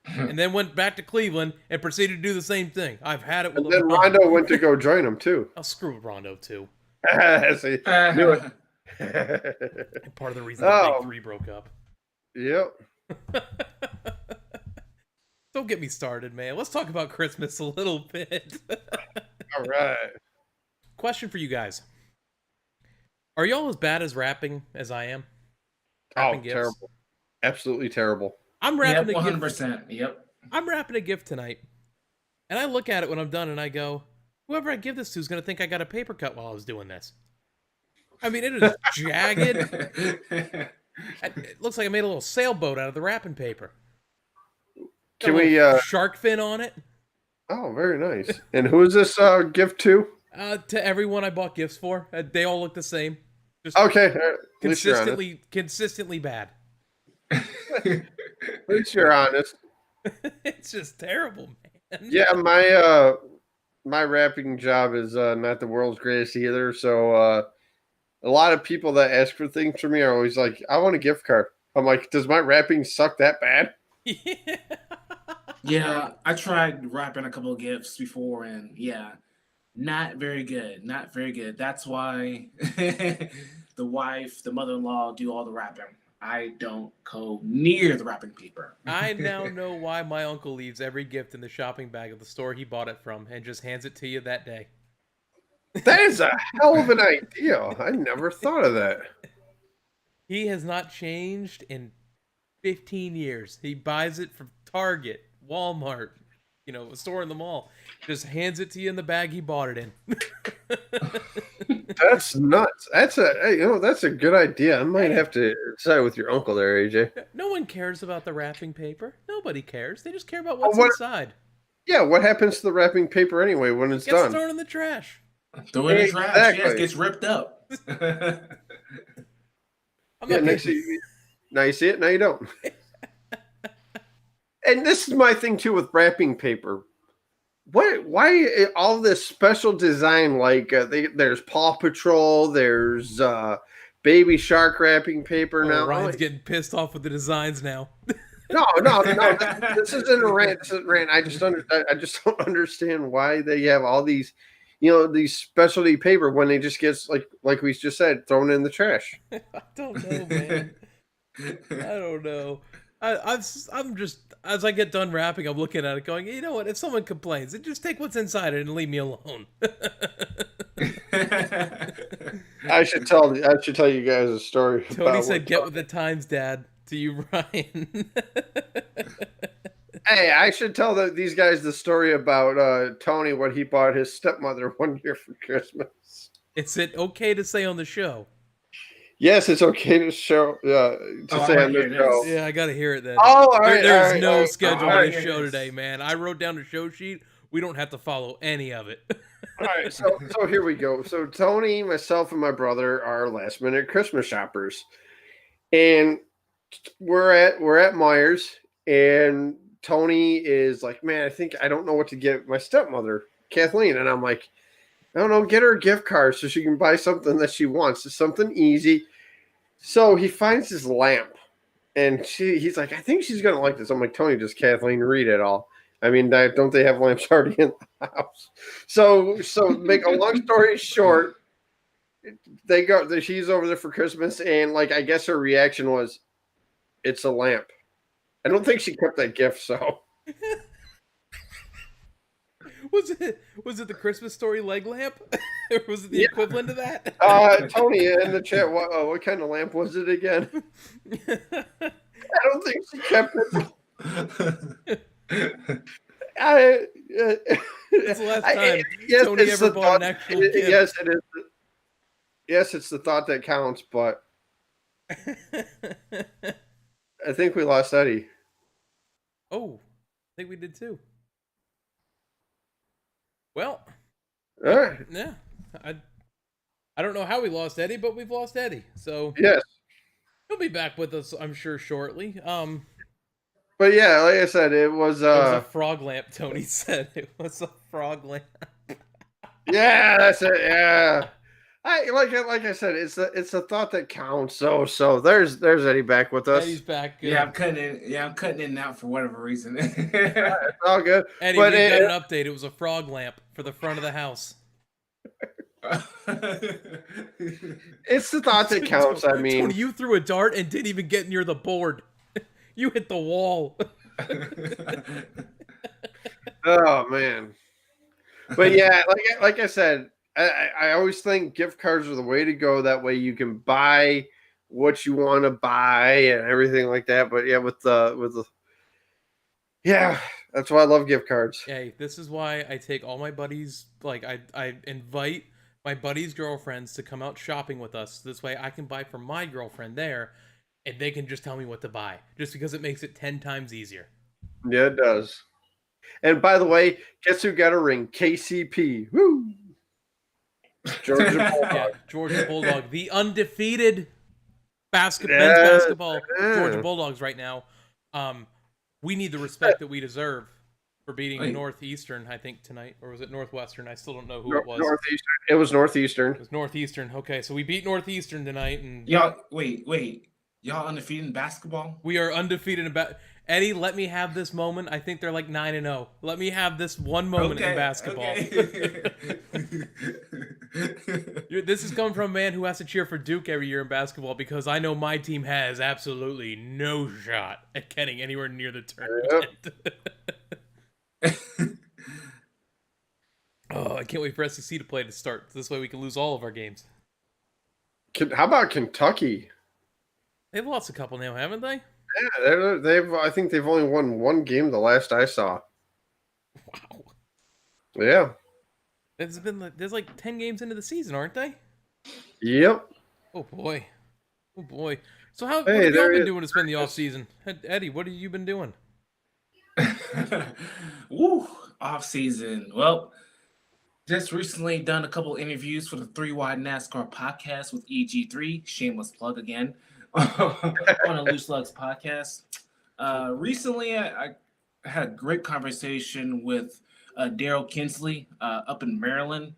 Speaker 1: And then went back to Cleveland and proceeded to do the same thing. I've had it with
Speaker 2: And then
Speaker 1: LeBron.
Speaker 2: Rondo went to go join him too.
Speaker 1: I'll screw Rondo too.
Speaker 2: See, knew it.
Speaker 1: Part of the reason the Big Three broke up.
Speaker 2: Yep.
Speaker 1: Don't get me started, man. Let's talk about Christmas a little bit.
Speaker 2: All right.
Speaker 1: Question for you guys. Are y'all as bad as rapping as I am?
Speaker 2: Rapping gifts? Terrible. Absolutely terrible.
Speaker 1: I'm rapping
Speaker 4: a gift.
Speaker 1: 100%.
Speaker 4: Yep.
Speaker 1: I'm rapping a gift tonight. And I look at it when I'm done and I go, whoever I give this to is going to think I got a paper cut while I was doing this. I mean, it is jagged. It looks like I made a little sailboat out of the wrapping paper.
Speaker 2: Can we
Speaker 1: shark fin on it?
Speaker 2: Oh, very nice. And who is this gift to?
Speaker 1: To everyone I bought gifts for. They all look the same. Just
Speaker 2: okay.
Speaker 1: Consistently bad.
Speaker 2: At least you're honest.
Speaker 1: It's just terrible, man.
Speaker 2: Yeah, my rapping job is not the world's greatest either. So a lot of people that ask for things from me are always like, I want a gift card. I'm like, does my rapping suck that bad?
Speaker 4: Yeah, I tried rapping a couple of gifts before, and yeah, not very good. Not very good. That's why the wife, the mother-in-law do all the rapping. I don't go near the wrapping paper.
Speaker 1: I now know why my uncle leaves every gift in the shopping bag of the store he bought it from and just hands it to you that day.
Speaker 2: That is a hell of an idea. I never thought of that.
Speaker 1: He has not changed in 15 years. He buys it from Target, Walmart, a store in the mall. Just hands it to you in the bag he bought it in.
Speaker 2: That's nuts. That's a good idea. I might have to side with your uncle there, AJ.
Speaker 1: No one cares about the wrapping paper. Nobody cares. They just care about what's inside.
Speaker 2: Yeah, what happens to the wrapping paper anyway when it's done?
Speaker 1: Gets thrown in the trash.
Speaker 4: Throw it in the trash. Exactly. Yes, gets ripped up.
Speaker 2: Now you see it, now you don't. And this is my thing too with wrapping paper. Why all this special design? Like there's Paw Patrol, there's Baby Shark wrapping paper now.
Speaker 1: Ryan's getting pissed off with the designs now.
Speaker 2: No. This isn't a rant. This is a rant. I just don't understand why they have all these, these specialty paper when they just gets like we just said, thrown in the trash.
Speaker 1: I don't know, man. I don't know. I'm just, as I get done rapping, I'm looking at it going, you know what? If someone complains, then just take what's inside it and leave me alone.
Speaker 2: I should tell you guys a story.
Speaker 1: Tony said, "Get with the times, Dad." To you, Ryan.
Speaker 2: Hey, I should tell these guys the story about Tony, what he bought his stepmother one year for Christmas.
Speaker 1: Is it okay to say on the show?
Speaker 2: Yes, it's okay to say on the show.
Speaker 1: Yeah, I got to hear it then.
Speaker 2: Oh, all right.
Speaker 1: There's no schedule on this show today, man. I wrote down the show sheet. We don't have to follow any of it.
Speaker 2: All right, so here we go. So Tony, myself, and my brother are last-minute Christmas shoppers, and we're at Myers, and Tony is like, man, I don't know what to get my stepmother, Kathleen, and I'm like, I don't know, get her a gift card so she can buy something that she wants. It's something easy. So he finds this lamp, and he's like, I think she's gonna like this. I'm like, Tony, does Kathleen read it all? I mean, don't they have lamps already in the house? So make a long story short, she's over there for Christmas, and I guess her reaction was, it's a lamp. I don't think she kept that gift, so.
Speaker 1: Was it the Christmas Story leg lamp? Or was it the equivalent of that?
Speaker 2: Tony in the chat, what kind of lamp was it again? I don't think she kept it.
Speaker 1: It's the last time Tony ever bought an actual gift.
Speaker 2: Yes, it is. Yes, it's the thought that counts, but I think we lost Eddie.
Speaker 1: Oh, I think we did too. Well,
Speaker 2: all right.
Speaker 1: Yeah, I don't know how we lost Eddie, but we've lost Eddie. So
Speaker 2: yes.
Speaker 1: He'll be back with us, I'm sure, shortly.
Speaker 2: But yeah, like I said, it was
Speaker 1: It was a frog lamp. Tony said it was a frog lamp.
Speaker 2: yeah, that's it. Yeah, like I said, it's the thought that counts. So there's Eddie back with us.
Speaker 1: Eddie's back. Good.
Speaker 4: Yeah, I'm cutting in and out for whatever reason.
Speaker 2: It's all good.
Speaker 1: Eddie,
Speaker 2: But
Speaker 1: we got an update. It was a frog lamp for the front of the house.
Speaker 2: It's the thought that counts. I mean,
Speaker 1: Tony, you threw a dart and didn't even get near the board. You hit the wall.
Speaker 2: oh man. But yeah, like I said, I always think gift cards are the way to go. That way you can buy what you want to buy and everything like that. But yeah, with the yeah, that's why I love gift cards.
Speaker 1: Hey, this is why I take all my buddies. Like I invite my buddies' girlfriends to come out shopping with us. This way I can buy for my girlfriend there, and they can just tell me what to buy. Just because it makes it 10 times easier.
Speaker 2: Yeah, it does. And by the way, guess who got a ring? KCP. Woo! Georgia Bulldog.
Speaker 1: Yeah, Georgia Bulldog, the undefeated men's
Speaker 2: Yeah,
Speaker 1: basketball
Speaker 2: yeah.
Speaker 1: Georgia Bulldogs right now. We need the respect that we deserve for beating
Speaker 4: Wait.
Speaker 1: Northeastern, I think, tonight. Or was it Northwestern? I still don't know who it was.
Speaker 2: Northeastern. It was Northeastern.
Speaker 1: It was Northeastern. Okay, so we beat Northeastern tonight, and
Speaker 4: Y'all, wait. Y'all undefeated in basketball?
Speaker 1: we are undefeated in Eddie, let me have this moment. I think they're like 9-0. Let me have this one moment in basketball.
Speaker 4: Okay.
Speaker 1: This is coming from a man who has to cheer for Duke every year in basketball because I know my team has absolutely no shot at getting anywhere near the tournament. Oh, I can't wait for SEC to play to start. This way we can lose all of our games.
Speaker 2: How about Kentucky?
Speaker 1: They've lost a couple now, haven't they?
Speaker 2: Yeah, they've. I think they've only won one game. The last I saw.
Speaker 1: Wow.
Speaker 2: Yeah.
Speaker 1: There's like 10 games into the season, aren't they?
Speaker 2: Yep.
Speaker 1: Oh boy. Oh boy. So what
Speaker 2: Hey,
Speaker 1: have y'all
Speaker 2: there
Speaker 1: been
Speaker 2: is-
Speaker 1: doing to spend the off season? Eddie, what have you been doing?
Speaker 4: Woo, off season. Well, just recently done a couple interviews for the 3 Wide NASCAR podcast with EG3. Shameless plug again on a Loose Lugs podcast. Recently, I had a great conversation with Daryl Kinsley up in Maryland.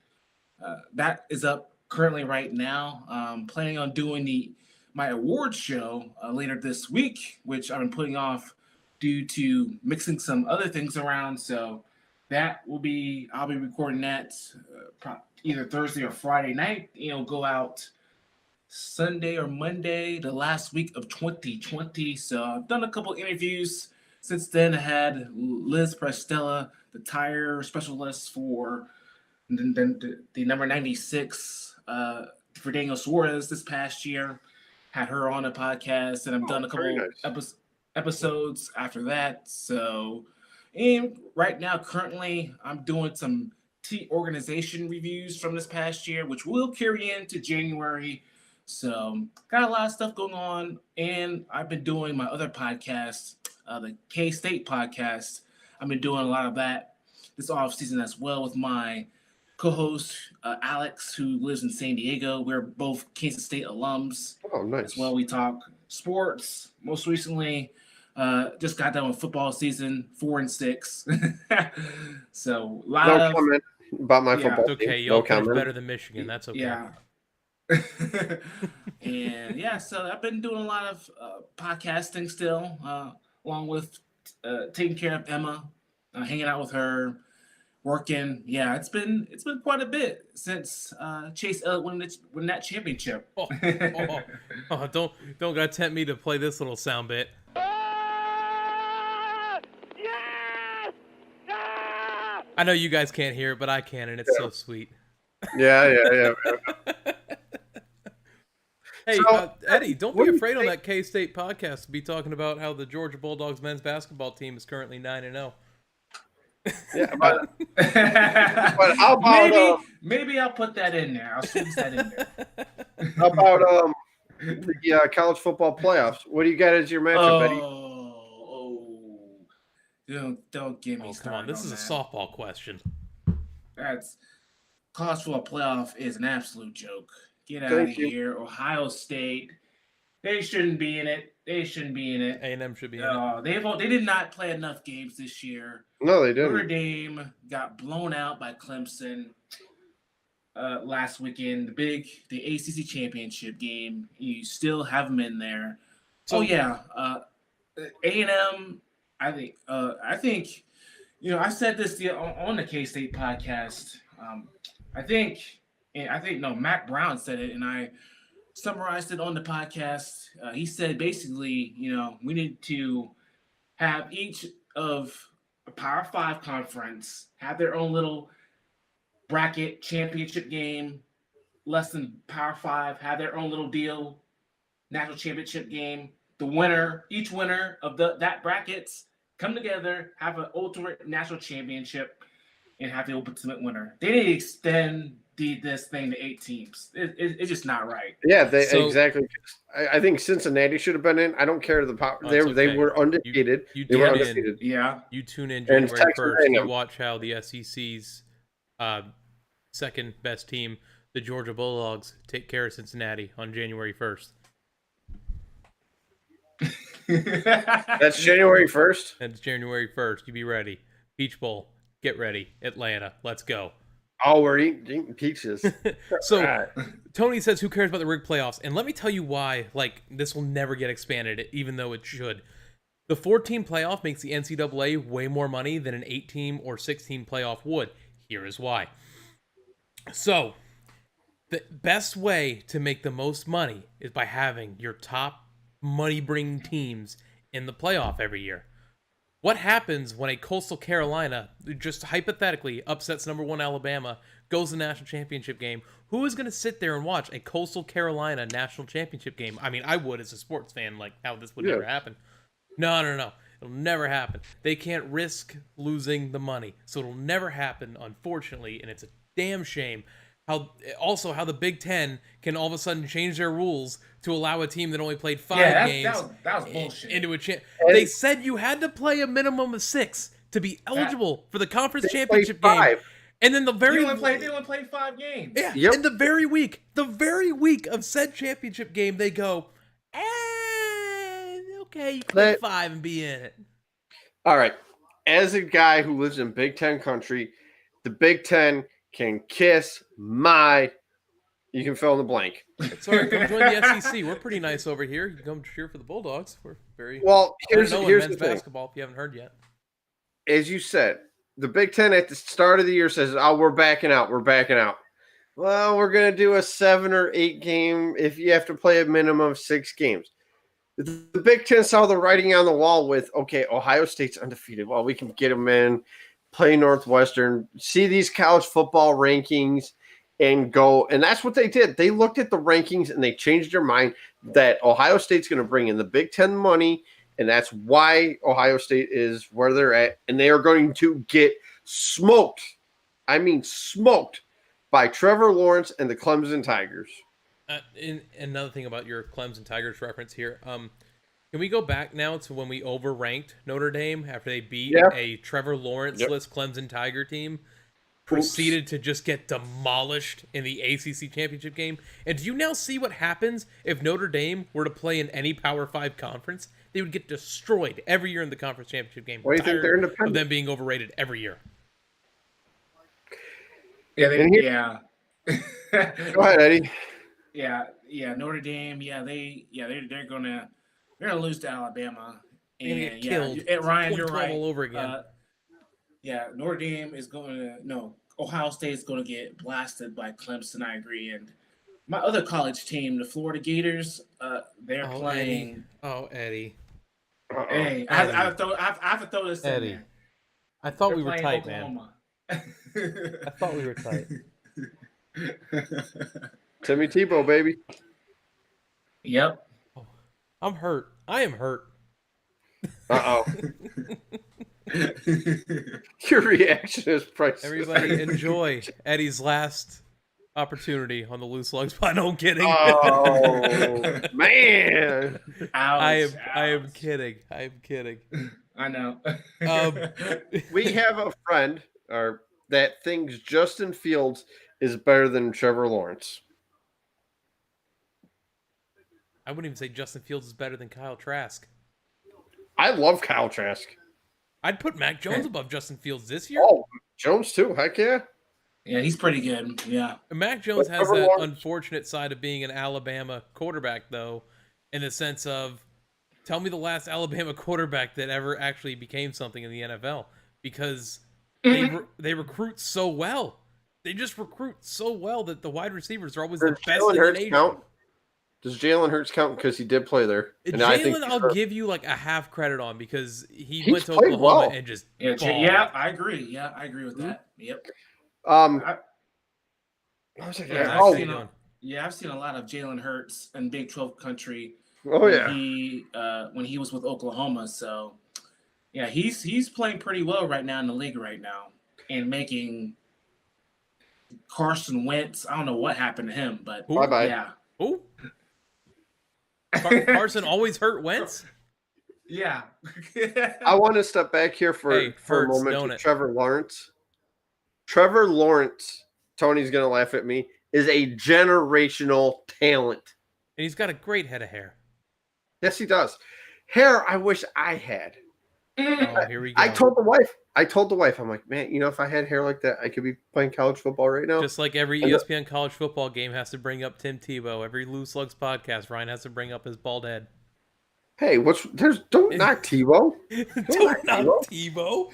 Speaker 4: That is up currently right now. Planning on doing my award show later this week, which I've been putting off due to mixing some other things around. So that will be, I'll be recording that either Thursday or Friday night. It'll go out Sunday or Monday, the last week of 2020. So I've done a couple interviews since then. I had Liz Prestella, the tire specialist for the number 96 for Daniel Suarez this past year. Had her on a podcast, and I've done a couple episodes after that. So, and right now, currently, I'm doing some tea organization reviews from this past year, which will carry into January. So, got a lot of stuff going on, and I've been doing my other podcast, the K-State podcast. I've been doing a lot of that this off season as well with my co-host Alex, who lives in San Diego. We're both Kansas State alums.
Speaker 2: Oh, nice.
Speaker 4: As well, we talk sports. Most recently, just got done with football season, 4-6. So, a lot
Speaker 2: No comment about my football.
Speaker 1: It's okay.
Speaker 2: team.
Speaker 1: Y'all
Speaker 2: No
Speaker 1: finished
Speaker 2: comment.
Speaker 1: better than Michigan. That's okay.
Speaker 4: Yeah. And yeah, so I've been doing a lot of podcasting still, along with taking care of Emma, hanging out with her, working. Yeah, it's been quite a bit since Chase Elliott won that championship.
Speaker 1: Don't gotta tempt me to play this little sound bit.
Speaker 6: Yes! Ah!
Speaker 1: I know you guys can't hear it, but I can, and it's so sweet.
Speaker 2: Yeah.
Speaker 1: Hey,
Speaker 2: So,
Speaker 1: Eddie, don't
Speaker 2: what
Speaker 1: be
Speaker 2: do you
Speaker 1: afraid on
Speaker 2: think-
Speaker 1: that K-State podcast to be talking about how the Georgia Bulldogs men's basketball team is currently 9-0.
Speaker 2: Yeah, but how about
Speaker 4: maybe I'll put that in there. I'll squeeze that in there.
Speaker 2: how about the college football playoffs? What do you got as your matchup, Eddie?
Speaker 4: Don't give me
Speaker 1: Oh, come
Speaker 4: started
Speaker 1: on. This is a
Speaker 4: that.
Speaker 1: softball question.
Speaker 4: That's college football playoff is an absolute joke. Get out
Speaker 2: Thank
Speaker 4: of
Speaker 2: you.
Speaker 4: here. Ohio State They shouldn't be in it. They shouldn't be in it.
Speaker 1: A&M should be in it.
Speaker 4: They did not play enough games this year.
Speaker 2: No, they
Speaker 4: Notre
Speaker 2: didn't.
Speaker 4: Dame got blown out by Clemson last weekend. The ACC championship game. You still have them in there.
Speaker 1: So,
Speaker 4: A&M. I think. I said this on the K-State podcast. I think Mac Brown said it, and I summarized it on the podcast. He said basically, we need to have each of a Power 5 conference have their own little bracket championship game. Less than Power 5 have their own little deal, national championship game. Each winner of that brackets come together, have an ultimate national championship, and have the ultimate winner. They need to extend this thing to 8 teams. It's just not right.
Speaker 2: Yeah, exactly. I think Cincinnati should have been in. I don't care the power. They were undefeated. They were undefeated.
Speaker 4: Yeah.
Speaker 1: You tune in January 1st. You watch how the SEC's second best team, the Georgia Bulldogs, take care of Cincinnati on January 1st.
Speaker 2: That's January 1st?
Speaker 1: That's January 1st. You be ready. Peach Bowl. Get ready. Atlanta. Let's go.
Speaker 2: Oh, we're eating peaches.
Speaker 1: So,
Speaker 2: right.
Speaker 1: Tony says, who cares about the rigged playoffs? And let me tell you why, this will never get expanded, even though it should. The 4-team playoff makes the NCAA way more money than an 8-team or 6-team playoff would. Here is why. So, the best way to make the most money is by having your top money-bringing teams in the playoff every year. What happens when a Coastal Carolina, just hypothetically, upsets number 1 Alabama, goes to the national championship game? Who is going to sit there and watch a Coastal Carolina national championship game? I mean, I would as a sports fan, how this would never happen. No. It'll never happen. They can't risk losing the money. So it'll never happen, unfortunately, and it's a damn shame. How the Big Ten can all of a sudden change their rules to allow a team that only played 5 games
Speaker 4: that was bullshit.
Speaker 1: into a They said you had to play a minimum of 6 to be eligible for the conference championship game. And then they only
Speaker 4: played 5 games.
Speaker 1: Yeah. Yep. In the very week of said championship game, they go, okay, you can play 5 and be in it. All
Speaker 2: right. As a guy who lives in Big Ten country, the Big Ten can kiss my. You can fill in the blank.
Speaker 1: It's all right. Come join the SEC. We're pretty nice over here. You can come cheer for the Bulldogs. We're very
Speaker 2: well. Here's
Speaker 1: men's
Speaker 2: the
Speaker 1: basketball. If you haven't heard yet,
Speaker 2: as you said, the Big Ten at the start of the year says, "Oh, we're backing out. We're backing out." Well, we're gonna do a 7 or 8 game if you have to play a minimum of 6 games. The Big Ten saw the writing on the wall with, okay, Ohio State's undefeated. Well, we can get them in. Play Northwestern, see these college football rankings and go. And that's what they did. They looked at the rankings and they changed their mind that Ohio State's going to bring in the Big Ten money. And that's why Ohio State is where they're at. And they are going to get smoked. I mean, smoked by Trevor Lawrence and the Clemson Tigers.
Speaker 1: Another thing about your Clemson Tigers reference here. Can we go back now to when we overranked Notre Dame after they beat a Trevor Lawrence-less Clemson Tiger team? Proceeded to just get demolished in the ACC championship game. And do you now see what happens if Notre Dame were to play in any Power 5 conference? They would get destroyed every year in the conference championship game.
Speaker 2: Why do you think they're independent?
Speaker 1: Of them being overrated every year.
Speaker 4: Yeah.
Speaker 2: Go ahead, Eddie.
Speaker 4: Yeah. Notre Dame. They're gonna lose to Alabama.
Speaker 1: And killed.
Speaker 4: Ryan, you're right.
Speaker 1: All over again.
Speaker 4: Notre Dame is going to Ohio State is going to get blasted by Clemson. I agree. And my other college team, the Florida Gators, they're playing.
Speaker 1: Eddie.
Speaker 4: Hey, I have to throw this
Speaker 1: Eddie.
Speaker 4: in there.
Speaker 1: I thought we were tight,
Speaker 4: Oklahoma.
Speaker 1: man. I thought we were tight.
Speaker 2: Timmy Tebow, baby.
Speaker 4: Yep.
Speaker 1: Oh, I'm hurt. I am hurt.
Speaker 2: Uh-oh. Your reaction is priceless.
Speaker 1: Everybody enjoy Eddie's last opportunity on the Loose Lugs. I know I'm kidding.
Speaker 2: Oh, man.
Speaker 1: I am kidding. I am kidding.
Speaker 4: I know.
Speaker 2: We have a friend that thinks Justin Fields is better than Trevor Lawrence.
Speaker 1: I wouldn't even say Justin Fields is better than Kyle Trask.
Speaker 2: I love Kyle Trask.
Speaker 1: I'd put Mac Jones above Justin Fields this year.
Speaker 2: Oh, Jones too. Heck yeah.
Speaker 4: Yeah, he's pretty good. Yeah.
Speaker 1: Mac Jones has that unfortunate side of being an Alabama quarterback, though, in the sense of, tell me the last Alabama quarterback that ever actually became something in the NFL, because they recruit so well. They just recruit so well that the wide receivers are always the best in the nation.
Speaker 2: Count? Does Jalen Hurts count because he did play there?
Speaker 1: Jalen, I'll give you like a half credit on because he went to Oklahoma and just
Speaker 4: I agree. Yeah, I agree with that. Yep.
Speaker 2: I've
Speaker 4: seen a lot of Jalen Hurts in Big 12 country.
Speaker 2: Oh yeah.
Speaker 4: When he was with Oklahoma, so yeah, he's playing pretty well right now in the league right now and making Carson Wentz. I don't know what happened to him, but
Speaker 2: bye-bye.
Speaker 4: Yeah.
Speaker 1: Who? Carson always hurt Wentz?
Speaker 4: Yeah.
Speaker 2: I want to step back here for a moment to Trevor Lawrence. Trevor Lawrence, Tony's going to laugh at me, is a generational talent.
Speaker 1: And he's got a great head of hair.
Speaker 2: Yes, he does. Hair I wish I had.
Speaker 1: Oh, here we go.
Speaker 2: I told the wife, I'm like, man, if I had hair like that, I could be playing college football right now.
Speaker 1: Just like every ESPN college football game has to bring up Tim Tebow. Every Loose Lugs podcast, Ryan has to bring up his bald head.
Speaker 2: Hey, don't knock Tebow.
Speaker 1: Don't knock Tebow.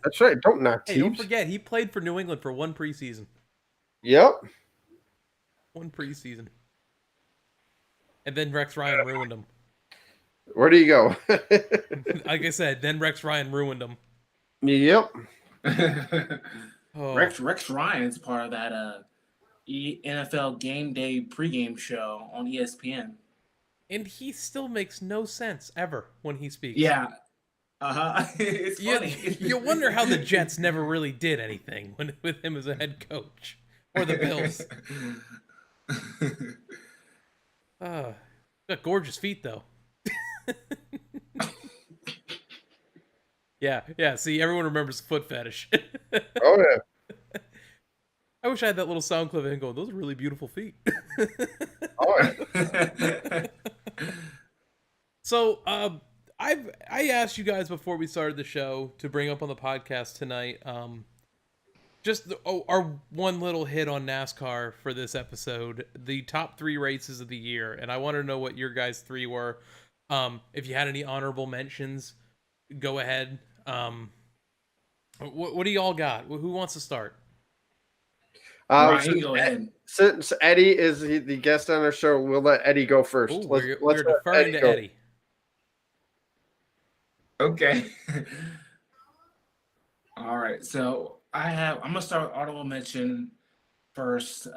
Speaker 2: That's right. Don't knock Tebow.
Speaker 1: Hey, don't forget, he played for New England for one preseason.
Speaker 2: Yep.
Speaker 1: One preseason. And then Rex Ryan ruined him.
Speaker 2: Where do you go?
Speaker 1: Like I said, then Rex Ryan ruined him.
Speaker 2: Yep.
Speaker 4: Rex Ryan's part of that NFL Game Day pregame show on ESPN.
Speaker 1: And he still makes no sense ever when he speaks.
Speaker 4: Yeah. It's funny.
Speaker 1: You wonder how the Jets never really did anything with him as a head coach. Or the Bills. Got gorgeous feet, though. Yeah. See, everyone remembers foot fetish.
Speaker 2: Oh yeah.
Speaker 1: I wish I had that little sound clip and go, those are really beautiful feet.
Speaker 2: Oh yeah.
Speaker 1: So, I asked you guys before we started the show to bring up on the podcast tonight, our one little hit on NASCAR for this episode, the top 3 races of the year, and I want to know what your guys' 3 were. If you had any honorable mentions, go ahead. What do y'all got? Who wants to start?
Speaker 4: Go ahead.
Speaker 2: Since Eddie is the guest on our show, we'll let Eddie go first.
Speaker 1: Ooh, we're deferring to Eddie.
Speaker 4: Okay. All right. So I'm gonna start with honorable mention first.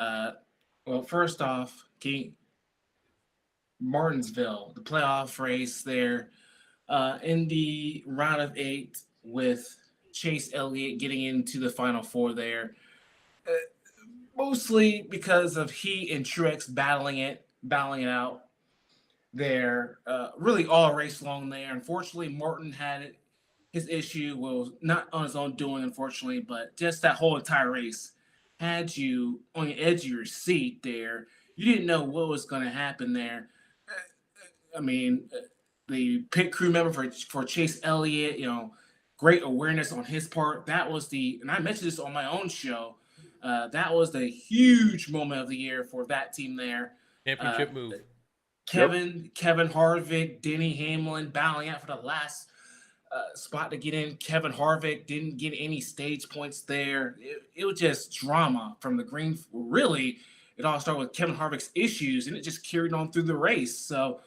Speaker 4: First off, Martinsville, the playoff race there, in the round of 8 with Chase Elliott getting into the Final 4 there. Mostly because of he and Truex battling it out there, really all race long there. Unfortunately, Martin had his issue, not on his own doing, unfortunately, but just that whole entire race had you on the edge of your seat there. You didn't know what was going to happen there. I mean, the pit crew member for Chase Elliott, great awareness on his part. That was and I mentioned this on my own show, that was the huge moment of the year for that team there.
Speaker 1: Championship move.
Speaker 4: Kevin Harvick, Denny Hamlin battling out for the last spot to get in. Kevin Harvick didn't get any stage points there. It was just drama from the green. Really, it all started with Kevin Harvick's issues, and it just carried on through the race. So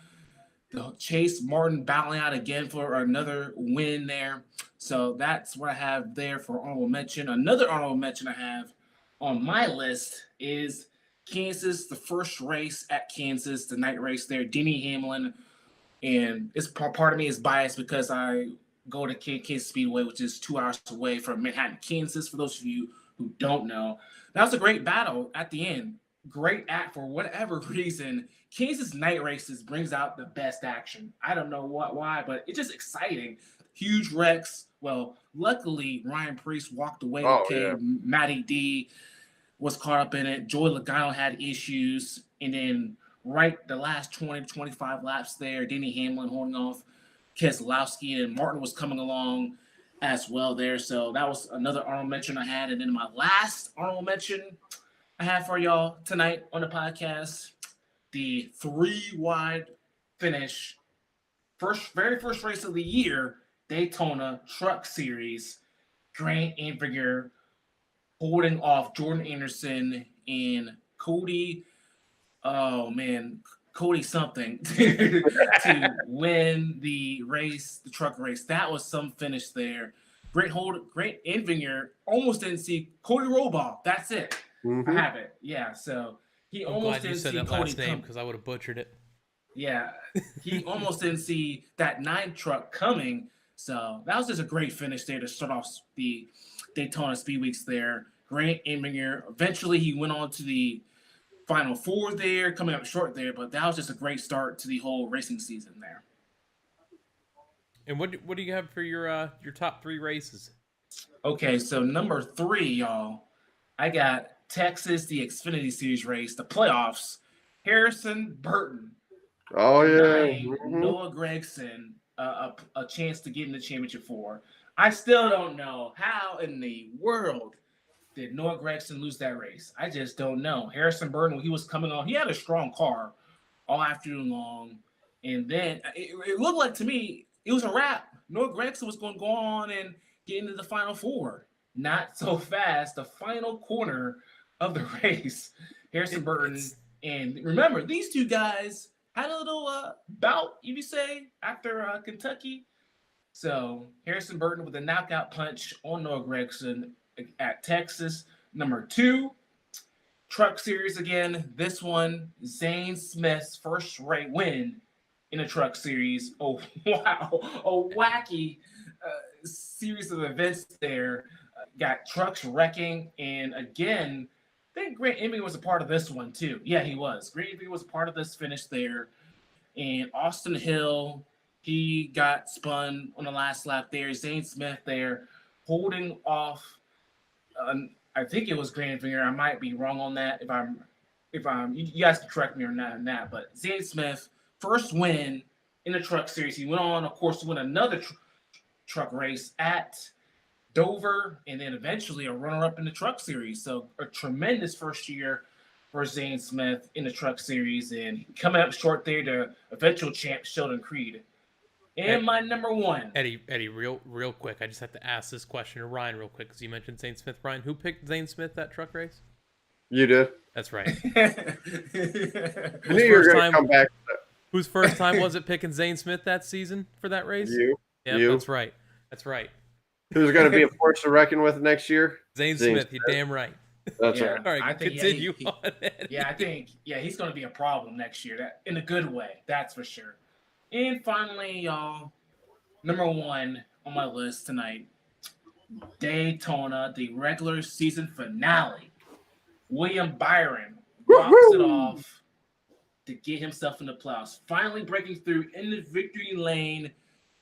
Speaker 4: Chase Martin battling out again for another win there. So that's what I have there for honorable mention. Another honorable mention I have on my list is Kansas, the first race at Kansas, the night race there, Denny Hamlin. And it's part of me is biased because I go to Kansas Speedway, which is 2 hours away from Manhattan, Kansas, for those of you who don't know. That was a great battle at the end. Great act for whatever reason. Kansas night races brings out the best action. I don't know why, but it's just exciting. Huge wrecks. Well, luckily, Ryan Preece walked away okay. Yeah. Matty D was caught up in it. Joey Logano had issues. And then right the last 20, 25 laps there. Denny Hamlin holding off Keselowski, and Martin was coming along as well there. So that was another honorable mention I had. And then my last honorable mention I have for y'all tonight on the podcast, the 3-wide finish, very first race of the year, Daytona Truck Series. Grant Enfinger holding off Jordan Anderson and Cody. Oh man, Cody something to win the race, the truck race. That was some finish there. Great Enfinger almost didn't see Cody Rohbaugh. That's it.
Speaker 2: Mm-hmm.
Speaker 4: I have it. Yeah. So he
Speaker 1: I'm
Speaker 4: almost
Speaker 1: glad you
Speaker 4: didn't
Speaker 1: said
Speaker 4: see
Speaker 1: that
Speaker 4: Cody
Speaker 1: last name because I would have butchered it.
Speaker 4: Yeah, he almost didn't see that 9 truck coming. So that was just a great finish there to start off the Daytona Speed Weeks there. Grant Enfinger. Eventually, he went on to the Final 4 there, coming up short there, but that was just a great start to the whole racing season there.
Speaker 1: And what do you have for your top 3 races?
Speaker 4: Okay, so number 3, y'all, I got Texas, the Xfinity Series race, the playoffs. Harrison Burton.
Speaker 2: Oh yeah,
Speaker 4: Noah Gragson a chance to get in the championship 4. I still don't know how in the world did Noah Gragson lose that race. I just don't know. Harrison Burton, when he was coming on, he had a strong car all afternoon long, and then it looked like to me it was a wrap. Noah Gragson was going to go on and get into the Final 4. Not so fast. The final corner of the race, Harrison Burton, and remember these two guys had a little bout, you could say, after Kentucky. So Harrison Burton with a knockout punch on Noah Gragson at Texas. Number 2, Truck Series again. This one, Zane Smith's first win in a Truck Series. Oh, wow. A wacky series of events there. Got trucks wrecking. And again, I think Grant Enfinger was a part of this one too. Yeah, he was. Grant Enfinger was a part of this finish there. And Austin Hill, he got spun on the last lap there. Zane Smith there holding off. I think it was Grant Enfinger. I might be wrong on that. If I'm, you guys can correct me or not on that. But Zane Smith, first win in the Truck Series. He went on, of course, to win another truck race at Dover, and then eventually a runner-up in the Truck Series. So a tremendous first year for Zane Smith in the Truck Series, and coming up short there to eventual champ Sheldon Creed. And my number 1.
Speaker 1: Eddie, real quick, I just have to ask this question to Ryan real quick because you mentioned Zane Smith. Ryan, who picked Zane Smith that truck race?
Speaker 2: You did.
Speaker 1: That's right.
Speaker 2: I knew you were going to come back.
Speaker 1: Whose first time was it picking Zane Smith that season for that race?
Speaker 2: You.
Speaker 1: Yeah,
Speaker 2: you.
Speaker 1: That's right.
Speaker 2: Who's going to be a force to reckon with next year?
Speaker 1: Zane Smith. You're damn right.
Speaker 2: That's right.
Speaker 1: All right, continue on.
Speaker 4: I think he's going to be a problem next year. That in a good way, that's for sure. And finally, y'all, number 1 on my list tonight, Daytona, the regular season finale. William Byron walks it off to get himself in the playoffs, finally breaking through in the victory lane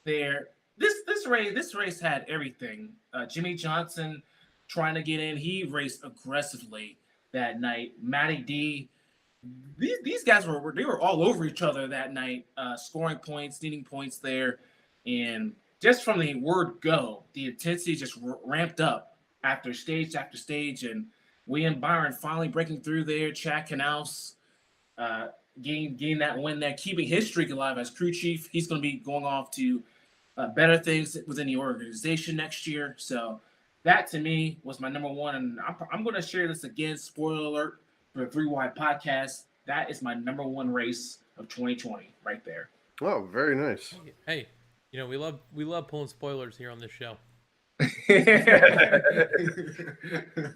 Speaker 4: there. This race had everything. Jimmy Johnson trying to get in. He raced aggressively that night. Matty D. These guys were all over each other that night, scoring points, needing points there, and just from the word go, the intensity just ramped up after stage, and William Byron finally breaking through there. Chad Knaus getting that win there, keeping his streak alive as crew chief. He's going to be going off to better things within the organization next year. So that to me was my number 1, and I'm going to share this again. Spoiler alert for the 3-Wide podcast. That is my number 1 race of 2020 right there.
Speaker 2: Oh, very nice.
Speaker 1: Hey, we love pulling spoilers here on this show.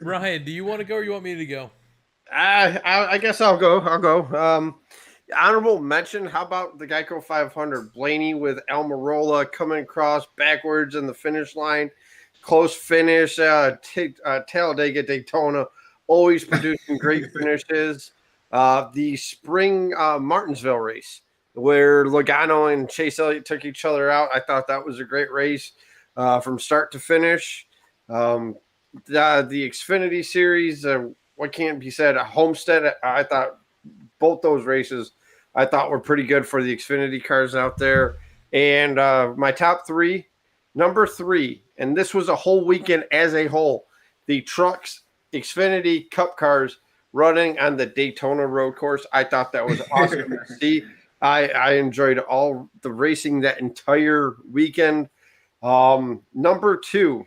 Speaker 1: Ryan, do you want to go or you want me to go?
Speaker 2: I guess I'll go. Honorable mention, how about the Geico 500? Blaney with Almirola coming across backwards in the finish line. Close finish. Talladega, Daytona, always producing great finishes. The spring Martinsville race where Logano and Chase Elliott took each other out. I thought that was a great race from start to finish. The Xfinity Series, what can't be said? Homestead, I thought both those races I thought were pretty good for the Xfinity cars out there. And my top three, number 3, and this was a whole weekend as a whole, the trucks, Xfinity Cup cars running on the Daytona road course. I thought that was awesome to see. I enjoyed all the racing that entire weekend. Number 2,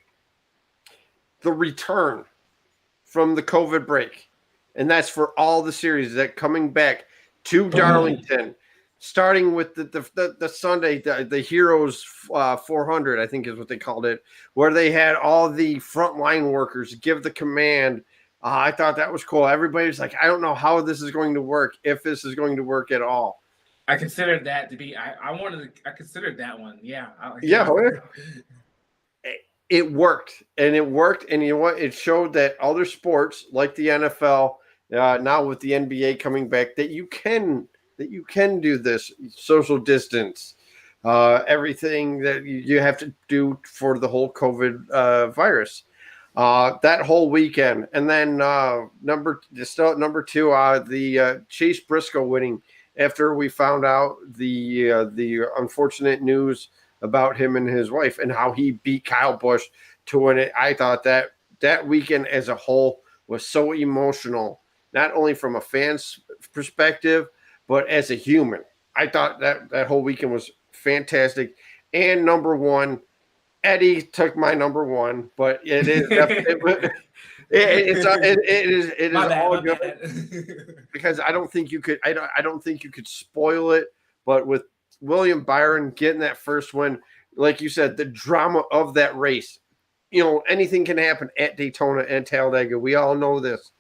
Speaker 2: the return from the COVID break. And that's for all the series that coming back to Darlington, starting with the Sunday, the Heroes 400, I think is what they called it, where they had all the frontline workers give the command. I thought that was cool. Everybody's like, I don't know how this is going to work, if this is going to work at all.
Speaker 4: I considered that to be. I considered that one. Yeah.
Speaker 2: It worked, and you know what? It showed that other sports like the NFL, now with the NBA coming back, that you can do this social distance, everything that you have to do for the whole COVID virus. That whole weekend, and then number 2, the Chase Briscoe winning after we found out the unfortunate news about him and his wife and how he beat Kyle Busch to win it. I thought that weekend as a whole was so emotional, not only from a fan's perspective, but as a human. I thought that whole weekend was fantastic. And number 1, Eddie took my number 1, but it is it is all good because I don't think you could spoil it. But with William Byron getting that first win, like you said, the drama of that race, anything can happen at Daytona and Talladega. We all know this,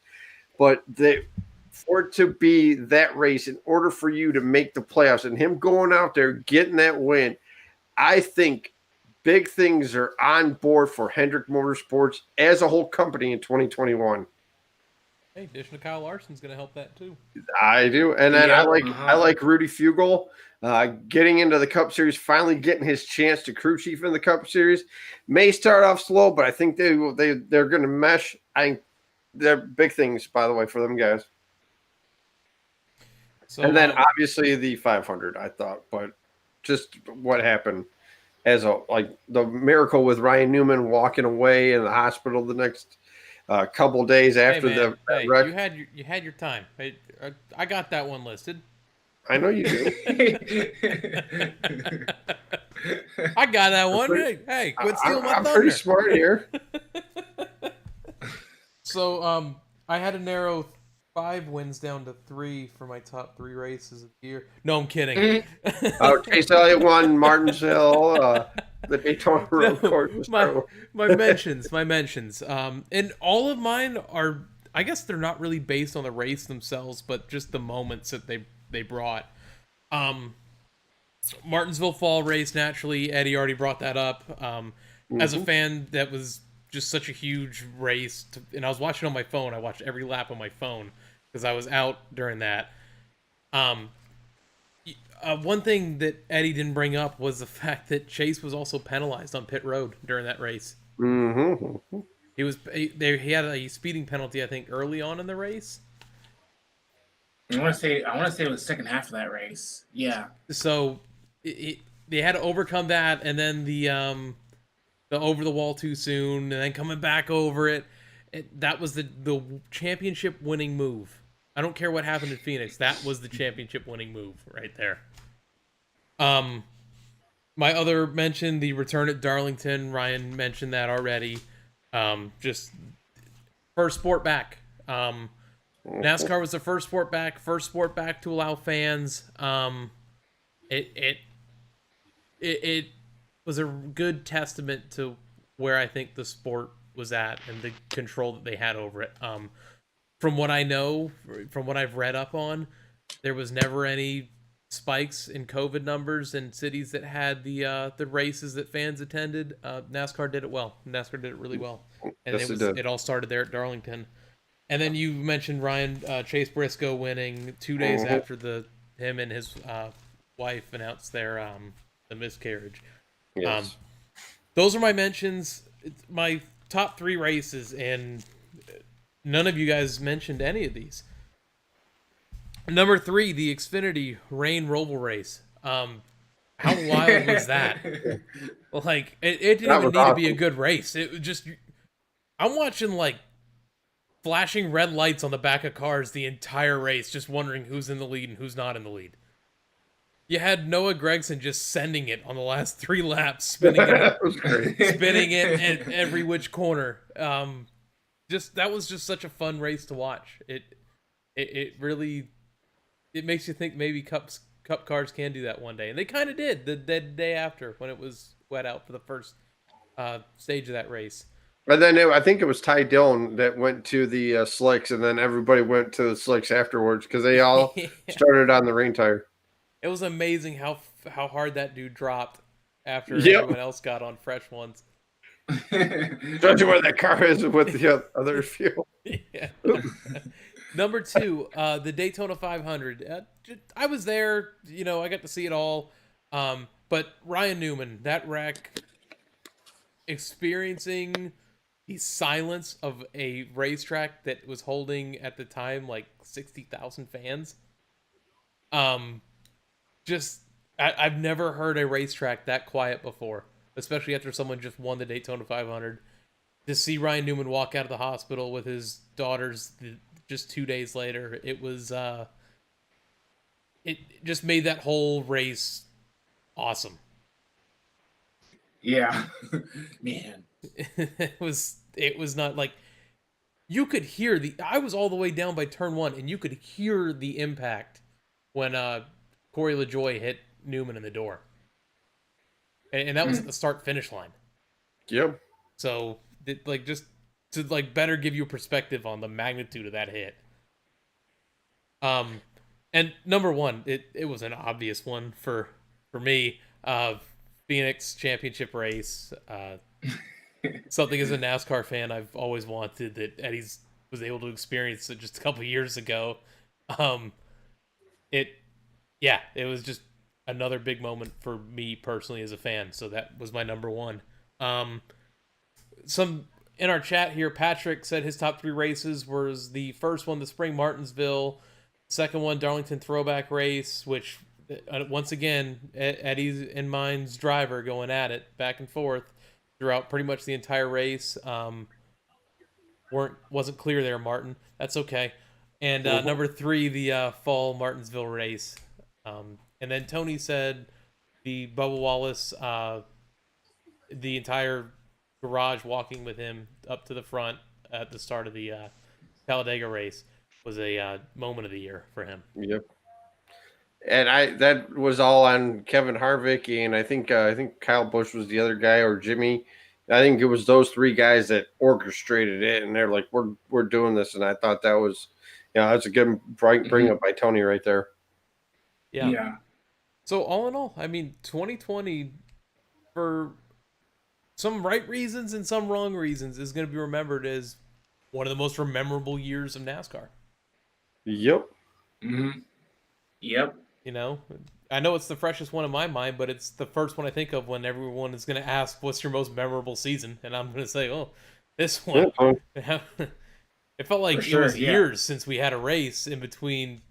Speaker 2: but for it to be that race, in order for you to make the playoffs and him going out there getting that win, I think big things are on board for Hendrick Motorsports as a whole company in 2021.
Speaker 1: Hey, addition to Kyle Larson's going to help that too.
Speaker 2: I do, and then I like Rudy Fugle getting into the Cup Series, finally getting his chance to crew chief in the Cup Series. May start off slow, but I think they're going to mesh. I think they're big things, by the way, for them guys. So, and then obviously the 500, I thought, but just what happened as the miracle with Ryan Newman walking away in the hospital the next couple days after the wreck.
Speaker 1: You had your time. I got that one listed.
Speaker 2: I know you do.
Speaker 1: I got that one. Hey, quit stealing my thunder.
Speaker 2: I'm pretty smart here.
Speaker 1: So I had to narrow 5 wins down to 3 for my top 3 races of the year. No, I'm kidding.
Speaker 2: Chase Elliott won Martinsville, the Daytona Road Course.
Speaker 1: My mentions. And all of mine are, I guess they're not really based on the race themselves, but just the moments that they brought. Martinsville Fall race, naturally, Eddie already brought that up. As a fan, that was just such a huge race, and I was watching on my phone. I watched every lap on my phone because I was out during that. One thing that Eddie didn't bring up was the fact that Chase was also penalized on pit road during that race.
Speaker 2: Mm-hmm.
Speaker 1: He had a speeding penalty, I think, early on in the race.
Speaker 4: I want to say it was the second half of that race. Yeah.
Speaker 1: So they had to overcome that, and then the over the wall too soon, and then coming back over it. That was the championship winning move. I don't care what happened in Phoenix. That was the championship winning move right there. My other mention, the return at Darlington. Ryan mentioned that already. Just first sport back. NASCAR was the first sport back to allow fans. It was a good testament to where I think the sport was at and the control that they had over it. From what I know, from what I've read up on, there was never any spikes in COVID numbers in cities that had the races that fans attended. NASCAR did it well. NASCAR did it really well, and
Speaker 2: yes,
Speaker 1: it all started there at Darlington. And then you mentioned Ryan Chase Briscoe winning 2 days after him and his wife announced their the miscarriage.
Speaker 2: Yes.
Speaker 1: Those are my mentions. It's my top 3 races, and none of you guys mentioned any of these. Number 3, the Xfinity Rain Roval Race. How wild was that? Like, it didn't
Speaker 2: That
Speaker 1: even
Speaker 2: was
Speaker 1: need to be a
Speaker 2: awesome.
Speaker 1: good race. It was just, I'm watching like flashing red lights on the back of cars the entire race, just wondering who's in the lead and who's not in the lead. You had Noah Gragson just sending it on the last 3 laps, spinning it,
Speaker 2: That was great.
Speaker 1: spinning it at every which corner. That was just such a fun race to watch. It really, it makes you think maybe cup cars can do that one day, and they kind of did the day after when it was wet out for the first stage of that race.
Speaker 2: And then I think it was Ty Dillon that went to the slicks, and then everybody went to the slicks afterwards because they all
Speaker 1: Yeah.
Speaker 2: started on the rain tire.
Speaker 1: It was amazing how hard that dude dropped after
Speaker 2: Yep.
Speaker 1: everyone else got on fresh ones.
Speaker 2: Judging where that car is with the other fuel.
Speaker 1: Yeah. Number 2, the Daytona 500. I was there, I got to see it all. But Ryan Newman, that wreck, experiencing the silence of a racetrack that was holding at the time like 60,000 fans. I've never heard a racetrack that quiet before, especially after someone just won the Daytona 500. To see Ryan Newman walk out of the hospital with his daughters just 2 days later, it was it just made that whole race awesome.
Speaker 4: Yeah, man.
Speaker 1: it was not like you could hear I was all the way down by turn 1 and you could hear the impact when Corey LaJoie hit Newman in the door. And that was at the start finish line.
Speaker 2: Yep.
Speaker 1: So just to better give you a perspective on the magnitude of that hit. And number 1, it was an obvious one for me. Phoenix championship race. Something as a NASCAR fan I've always wanted that Eddie's was able to experience it just a couple years ago. It was just another big moment for me personally as a fan. So that was my number 1. Some in our chat here, Patrick said his top 3 races was the first one, the Spring Martinsville, second one, Darlington Throwback Race, which once again, Eddie's and mine's driver going at it back and forth throughout pretty much the entire race. Wasn't clear there, Martin. That's okay. And number 3, the fall Martinsville race. And then Tony said the Bubba Wallace, the entire garage walking with him up to the front at the start of the Talladega race was a moment of the year for him.
Speaker 2: Yep. And that was all on Kevin Harvick, and I think Kyle Busch was the other guy, or Jimmy. I think it was those 3 guys that orchestrated it, and they're like, "We're doing this." And I thought that was, that's a good bring up by Tony right there.
Speaker 1: Yeah. So all in all, I mean, 2020, for some right reasons and some wrong reasons, is going to be remembered as one of the most memorable years of NASCAR.
Speaker 2: Yep.
Speaker 4: Mm-hmm. Yep.
Speaker 1: I know it's the freshest one in my mind, but it's the first one I think of when everyone is going to ask, what's your most memorable season? And I'm going to say, oh, this one.
Speaker 2: Yeah.
Speaker 1: It felt like it was years since we had a race in between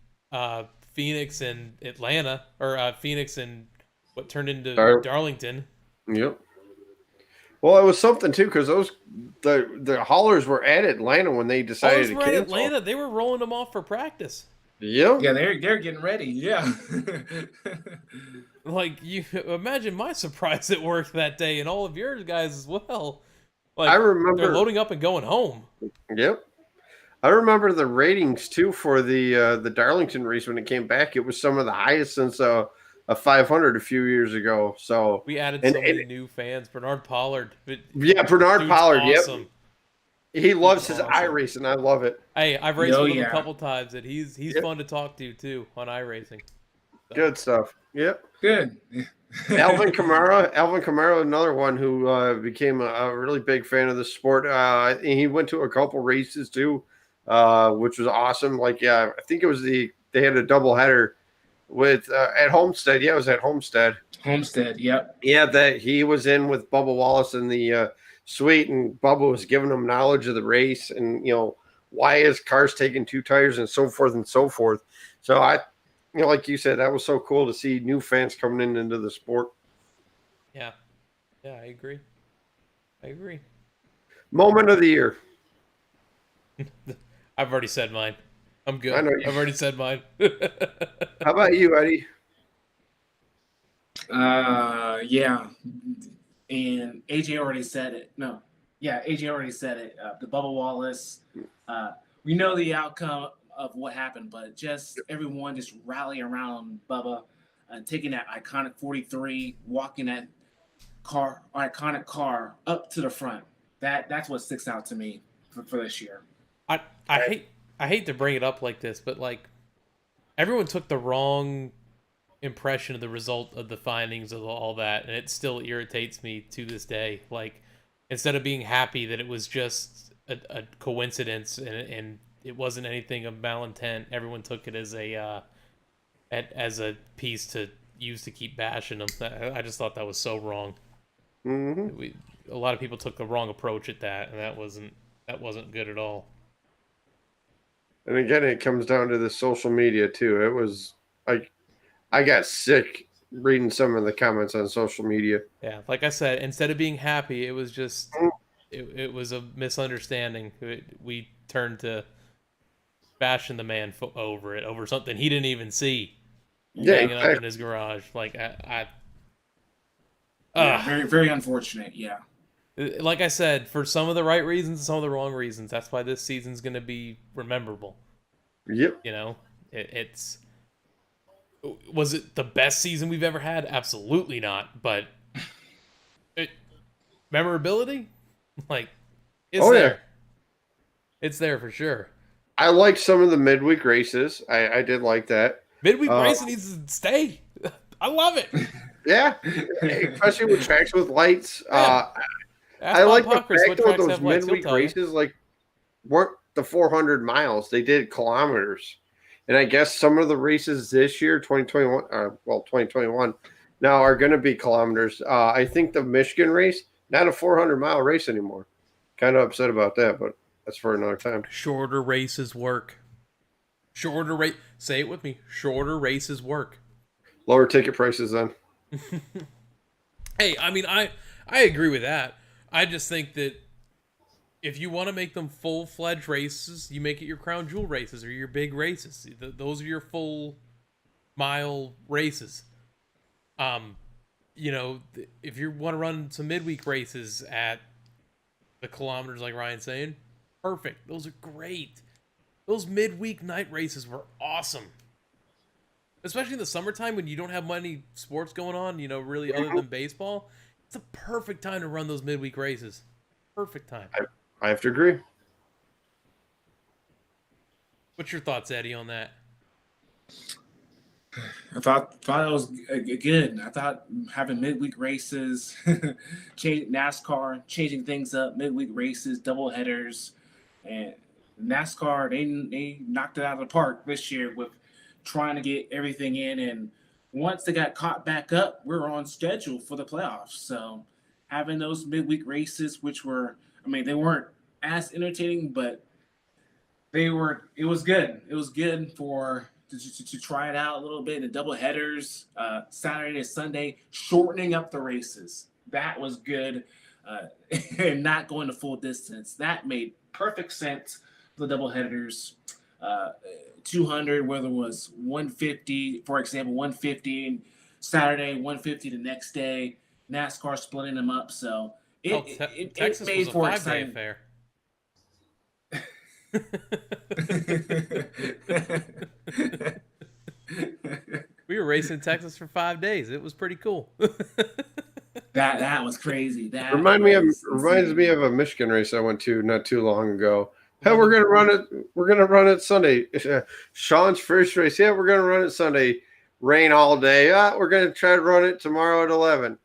Speaker 1: Phoenix and Atlanta, or Phoenix and what turned into Darlington.
Speaker 2: Yep. Well, it was something too, because the haulers were at Atlanta when they decided to cancel.
Speaker 1: Atlanta, they were rolling them off for practice.
Speaker 2: Yep.
Speaker 4: Yeah, they're getting ready. Yeah.
Speaker 1: Like, you imagine my surprise at work that day, and all of yours guys as well. Like,
Speaker 2: I remember
Speaker 1: they're loading up and going home.
Speaker 2: Yep. I remember the ratings too for the Darlington race when it came back. It was some of the highest since a 500 a few years ago. So
Speaker 1: we added so many new fans. Bernard Pollard.
Speaker 2: Bernard Pollard.
Speaker 1: Awesome.
Speaker 2: Yep. He loves his iRacing. I love it.
Speaker 1: Hey, I've raced with him a couple times, and he's fun to talk to too on iRacing. So.
Speaker 2: Good stuff. Yep.
Speaker 4: Good.
Speaker 2: Alvin Kamara, another one who became a really big fan of the sport. He went to a couple races too, which was awesome. Like, I think it was they had a doubleheader with at Homestead. Yeah, it was at Homestead.
Speaker 4: Homestead, yep.
Speaker 2: Yeah, that he was in with Bubba Wallace in the suite, and Bubba was giving him knowledge of the race and why is cars taking 2 tires and so forth and so forth. So like you said, that was so cool to see new fans coming into the sport.
Speaker 1: Yeah. Yeah, I agree.
Speaker 2: Moment of the year.
Speaker 1: I've already said mine. I'm good.
Speaker 2: I know
Speaker 1: I've already said mine.
Speaker 2: How about you, Eddie?
Speaker 4: Yeah. And AJ already said it. No. Yeah, AJ already said it. The Bubba Wallace. We know the outcome of what happened, but just everyone just rally around Bubba, taking that iconic 43, walking that iconic car up to the front. That's what sticks out to me for this year.
Speaker 1: I hate to bring it up like this, but like everyone took the wrong impression of the result of the findings of all that, and it still irritates me to this day. Like, instead of being happy that it was just a coincidence and it wasn't anything of malintent, everyone took it as a piece to use to keep bashing them. I just thought that was so wrong.
Speaker 2: Mm-hmm.
Speaker 1: A lot of people took the wrong approach at that, and that wasn't good at all.
Speaker 2: And again, it comes down to the social media too. It was like I got sick reading some of the comments on social media.
Speaker 1: Yeah, like I said, instead of being happy, it was just it was a misunderstanding. We turned to bashing the man over something he didn't even see, hanging up in his garage. Like
Speaker 4: very, very unfortunate. Yeah.
Speaker 1: Like I said, for some of the right reasons, some of the wrong reasons. That's why this season's going to be rememberable.
Speaker 2: Yep.
Speaker 1: You know, was it the best season we've ever had? Absolutely not. But memorability, like, it's there. Yeah. It's there for sure.
Speaker 2: I liked some of the midweek races. I did like that.
Speaker 1: Midweek racing needs to stay. I love it.
Speaker 2: Yeah, especially with tracks with lights. Yeah. I like the fact that those midweek races weren't the 400 miles. They did kilometers. And I guess some of the races this year, 2021, now are going to be kilometers. I think the Michigan race, not a 400-mile race anymore. Kind of upset about that, but that's for another time.
Speaker 1: Shorter races work. Say it with me. Shorter races work.
Speaker 2: Lower ticket prices then.
Speaker 1: Hey, I mean, I agree with that. I just think that if you want to make them full-fledged races, you make it your crown jewel races or your big races. Those are your full-mile races. You know, if you want to run some midweek races at the kilometers, like Ryan's saying, perfect. Those are great. Those midweek night races were awesome. Especially in the summertime when you don't have many sports going on, you know, really other than baseball. It's a perfect time to run those midweek races. Perfect time.
Speaker 2: I have to agree.
Speaker 1: What's your thoughts, Eddie, on that?
Speaker 4: I thought it was good. I thought having midweek races, NASCAR, changing things up, midweek races, double headers, and NASCAR, they knocked it out of the park this year with trying to get everything in. And once they got caught back up, we're on schedule for the playoffs. So having those midweek races, which were, I mean, they weren't as entertaining, but it was good. It was good to try it out a little bit in the double headers, Saturday to Sunday, shortening up the races. That was good. And not going the full distance. That made perfect sense for the double headers. 200, whether it was 150, for example, 150 Saturday, 150 the next day, NASCAR splitting them up. So
Speaker 1: Texas
Speaker 4: made
Speaker 1: was
Speaker 4: for
Speaker 1: a 5-day
Speaker 4: exciting
Speaker 1: affair. We were racing in Texas for 5 days. It was pretty cool.
Speaker 4: That was crazy. That
Speaker 2: reminds me of a Michigan race I went to not too long ago. Hey, we're gonna run it Sunday. Sean's first race. Yeah, we're gonna run it Sunday. Rain all day. We're gonna try to run it tomorrow at 11.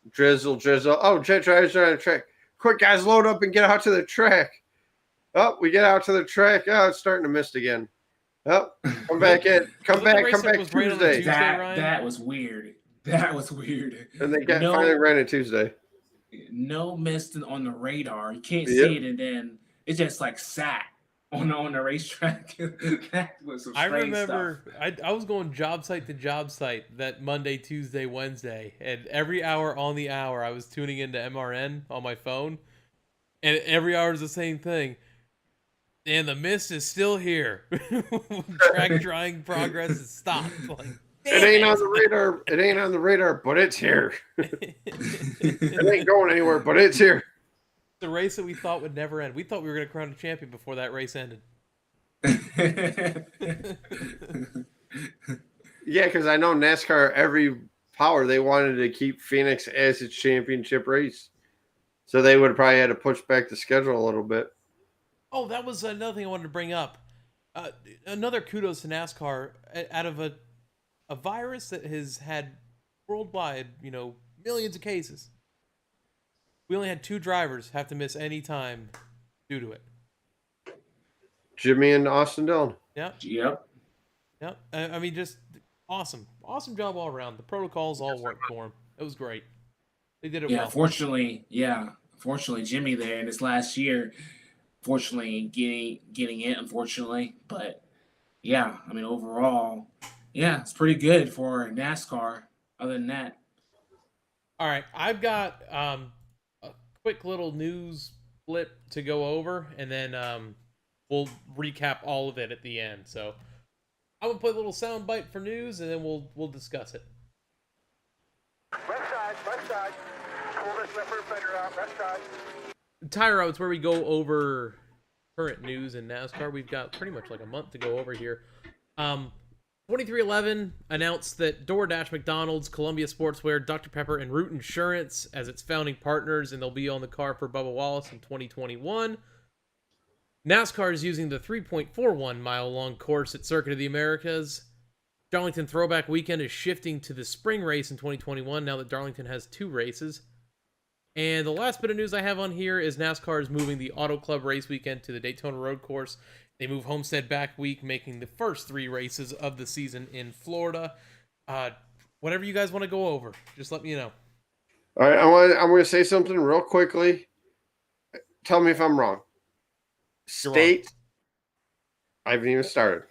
Speaker 2: Drizzle. Oh, jet drivers are on the track. Quick, guys, load up and get out to the track. Oh, we get out to the track. Oh, it's starting to mist again. Oh, come back Tuesday.
Speaker 4: That was weird. That was weird.
Speaker 2: And they finally ran it Tuesday.
Speaker 4: No mist on the radar. You can't see it, and then it just like sat. on the racetrack. That was some
Speaker 1: I
Speaker 4: strange
Speaker 1: remember
Speaker 4: stuff.
Speaker 1: I was going job site to job site that Monday, Tuesday, Wednesday, and every hour on the hour I was tuning into MRN on my phone, and every hour is the same thing. And the mist is still here. Track drying progress has stopped. Like,
Speaker 2: It ain't on the radar. It ain't on the radar, but it's here. It ain't going anywhere, but it's here.
Speaker 1: The race that we thought would never end. We thought we were going to crown a champion before that race ended.
Speaker 2: Yeah, because I know NASCAR, every power, they wanted to keep Phoenix as its championship race. So they would have probably had to push back the schedule a little bit.
Speaker 1: Oh, that was another thing I wanted to bring up. Another kudos to NASCAR. Out of a virus that has had worldwide, millions of cases, we only had 2 drivers have to miss any time due to it.
Speaker 2: Jimmy and Austin Dillon.
Speaker 1: Yep.
Speaker 4: Yep.
Speaker 1: I mean, just awesome job all around. The protocols all worked for him. It was great. They did it well.
Speaker 4: Fortunately, Jimmy there in this last year, fortunately getting it, unfortunately, but yeah, I mean overall, yeah, it's pretty good for NASCAR. Other than that,
Speaker 1: All right, I've got a quick little news blip to go over, and then we'll recap all of it at the end. So I'm gonna play a little sound bite for news, and then we'll discuss it.
Speaker 6: Left side. Pull this left fender out, left side.
Speaker 1: Tire Out's where we go over current news in NASCAR. We've got pretty much like a month to go over here. 2311 announced that DoorDash, McDonald's, Columbia Sportswear, Dr. Pepper, and Root Insurance as its founding partners, and they'll be on the car for Bubba Wallace in 2021. NASCAR is using the 3.41-mile-long course at Circuit of the Americas. Darlington Throwback Weekend is shifting to the spring race in 2021 now that Darlington has 2 races. And the last bit of news I have on here is NASCAR is moving the Auto Club race weekend to the Daytona Road Course. They move Homestead back week, making the first 3 races of the season in Florida. Whatever you guys want to go over, just let me know.
Speaker 2: All right, I'm going to say something real quickly. Tell me if I'm wrong. State. I haven't even started.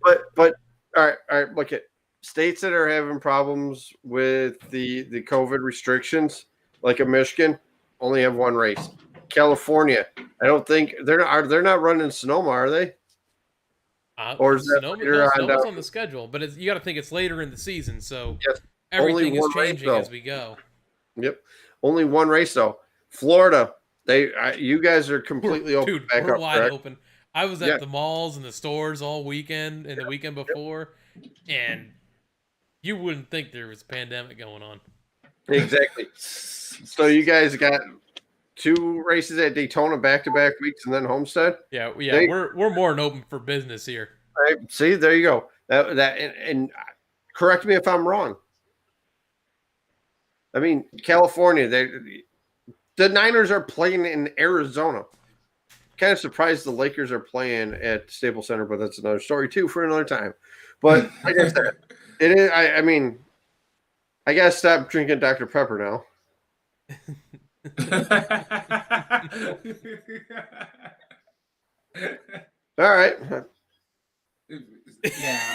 Speaker 2: but all right. Look at states that are having problems with the COVID restrictions, like a Michigan, only have 1 race. California, I don't think they're not running Sonoma, are they? Or is that
Speaker 1: Sonoma's on the schedule, but you got to think it's later in the season, so
Speaker 2: yes,
Speaker 1: everything is changing as we go.
Speaker 2: Yep, only 1 race though. Florida, you guys are completely open.
Speaker 1: Dude,
Speaker 2: back
Speaker 1: we're
Speaker 2: up,
Speaker 1: wide
Speaker 2: correct?
Speaker 1: open. I was at the malls and the stores all weekend and the weekend before, and you wouldn't think there was a pandemic going on.
Speaker 2: Exactly. So you guys got 2 races at Daytona back-to-back weeks, and then Homestead.
Speaker 1: Yeah. We're more than open for business here.
Speaker 2: Right. See, there you go. And correct me if I'm wrong. I mean, California, the Niners are playing in Arizona. Kind of surprised the Lakers are playing at Staples Center, but that's another story too for another time. But like I said, it is. I mean, I gotta stop drinking Dr. Pepper now. All right.
Speaker 4: yeah.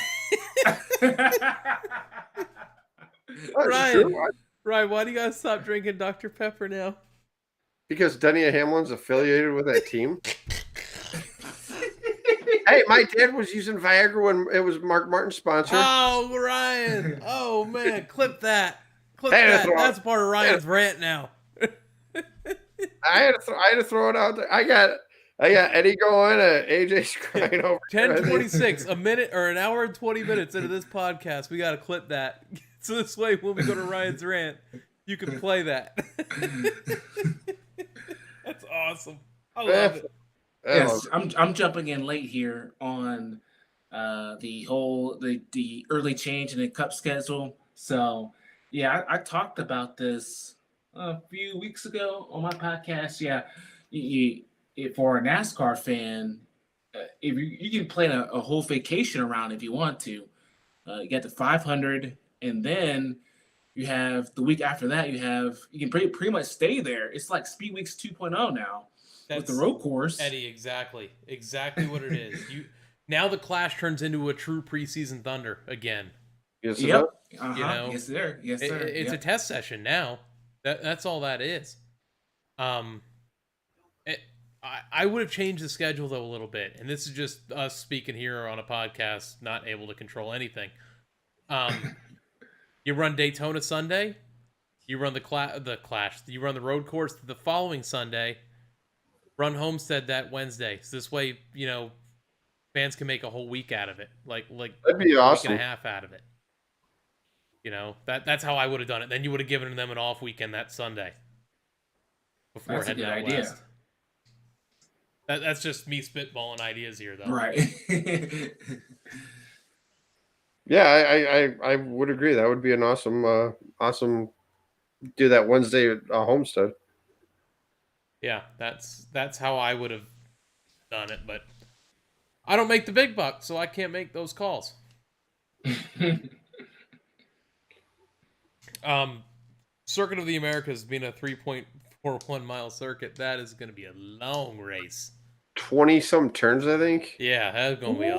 Speaker 1: Ryan, why do you guys stop drinking Dr. Pepper now?
Speaker 2: Because Denny Hamlin's affiliated with that team. Hey, my dad was using Viagra when it was Mark Martin's sponsor.
Speaker 1: Oh, Ryan. Oh, man. Clip that. That's part of Ryan's rant now.
Speaker 2: I had to throw it out there. I got Eddie going, AJ's crying over
Speaker 1: 10:26, a minute or an hour and 20 minutes into this podcast. We got to clip that. So this way, when we go to Ryan's rant, you can play that. That's awesome. I love it.
Speaker 4: Yes, I'm jumping in late here on the early change in the Cup schedule. So yeah, I talked about this a few weeks ago on my podcast. Yeah, for a NASCAR fan, if you can plan a whole vacation around if you want to. You got the 500, and then you have the week after that. You can pretty much stay there. It's like Speed Weeks 2.0 now. with the road course.
Speaker 1: Eddie, exactly what it is. Now the Clash turns into a true preseason Thunder again.
Speaker 2: Yes,
Speaker 4: Yep.
Speaker 1: You know,
Speaker 4: yes, sir. Yes, sir.
Speaker 1: It's a test session now. That's all that is. I would have changed the schedule though a little bit, and this is just us speaking here on a podcast, not able to control anything. You run Daytona Sunday, you run the Clash, you run the road course the following Sunday, run Homestead that Wednesday. So this way, you know, fans can make a whole week out of it, like
Speaker 2: that'd be awesome.
Speaker 1: Week and a half out of it. You know, that's how I would have done it. Then you would have given them an off weekend that Sunday before
Speaker 4: That's a
Speaker 1: heading
Speaker 4: good
Speaker 1: out
Speaker 4: idea.
Speaker 1: west. That's just me spitballing ideas here, though.
Speaker 4: Right.
Speaker 2: Yeah, I would agree. That would be an awesome do that Wednesday at Homestead.
Speaker 1: Yeah, that's how I would have done it, but I don't make the big bucks, so I can't make those calls. Circuit of the Americas being a 3.41 mile circuit, that is going to be a long race.
Speaker 2: 20-some turns, I think.
Speaker 1: Yeah, that's going to be a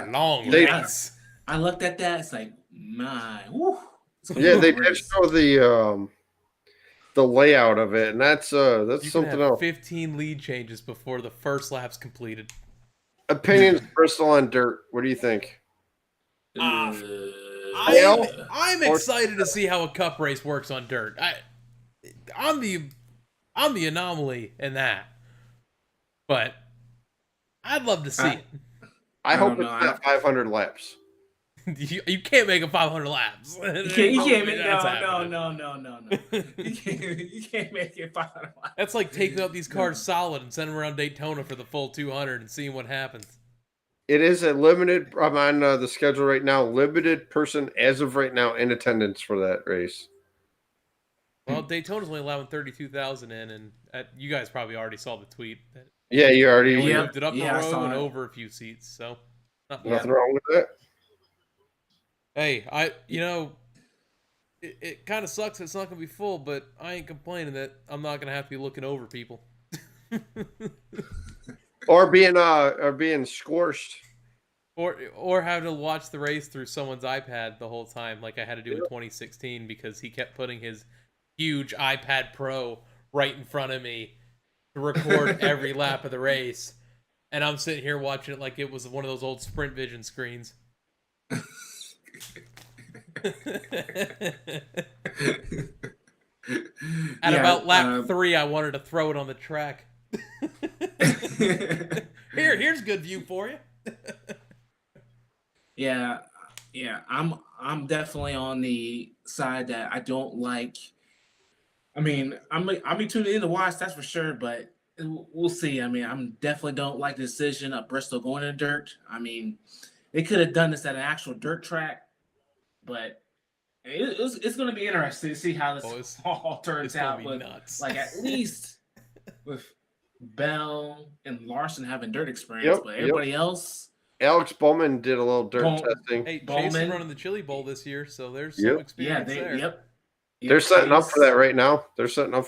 Speaker 1: long race.
Speaker 4: I looked at that. It's like, my. Woo,
Speaker 2: yeah, they did show the layout of it, and that's something else.
Speaker 1: 15 lead changes before the first lap's completed.
Speaker 2: Opinions, Bristol on dirt. What do you think?
Speaker 1: I'm excited to see how a cup race works on dirt. I'm the anomaly in that, but I'd love to see it.
Speaker 2: I hope it's not 500 laps.
Speaker 1: You can't make a 500 laps.
Speaker 4: You can't make no. You can't make it 500 laps.
Speaker 1: That's like taking up these cars solid and sending them around Daytona for the full 200 and seeing what happens.
Speaker 2: It is a limited. I'm on the schedule right now. Limited person as of right now in attendance for that race.
Speaker 1: Well, Daytona's only allowing 32,000 in, and you guys probably already saw the tweet.
Speaker 2: Yeah, you already
Speaker 1: moved it up the road and over a few seats, so
Speaker 2: nothing wrong with that.
Speaker 1: Hey, it kind of sucks. It's not gonna be full, but I ain't complaining that I'm not gonna have to be looking over people.
Speaker 2: or being scorched.
Speaker 1: Or having to watch the race through someone's iPad the whole time, like I had to do in 2016 because he kept putting his huge iPad Pro right in front of me to record every lap of the race, and I'm sitting here watching it like it was one of those old Sprint Vision screens. At about lap 3, I wanted to throw it on the track. Here's good view for you.
Speaker 4: Yeah, I'm definitely on the side that I don't like. I mean, I'll be tuning in to watch, that's for sure, but we'll see. I mean, I definitely don't like the decision of Bristol going to dirt. I mean, they could have done this at an actual dirt track, but it's going to be interesting to see how this all turns out. But nuts. Like at least with Bell and Larson having dirt experience, but everybody else.
Speaker 2: Alex Bowman did a little dirt testing.
Speaker 1: Hey, Jason running the Chili Bowl this year, so there's some experience there.
Speaker 2: They're setting up for that right now. I see.
Speaker 4: They're setting up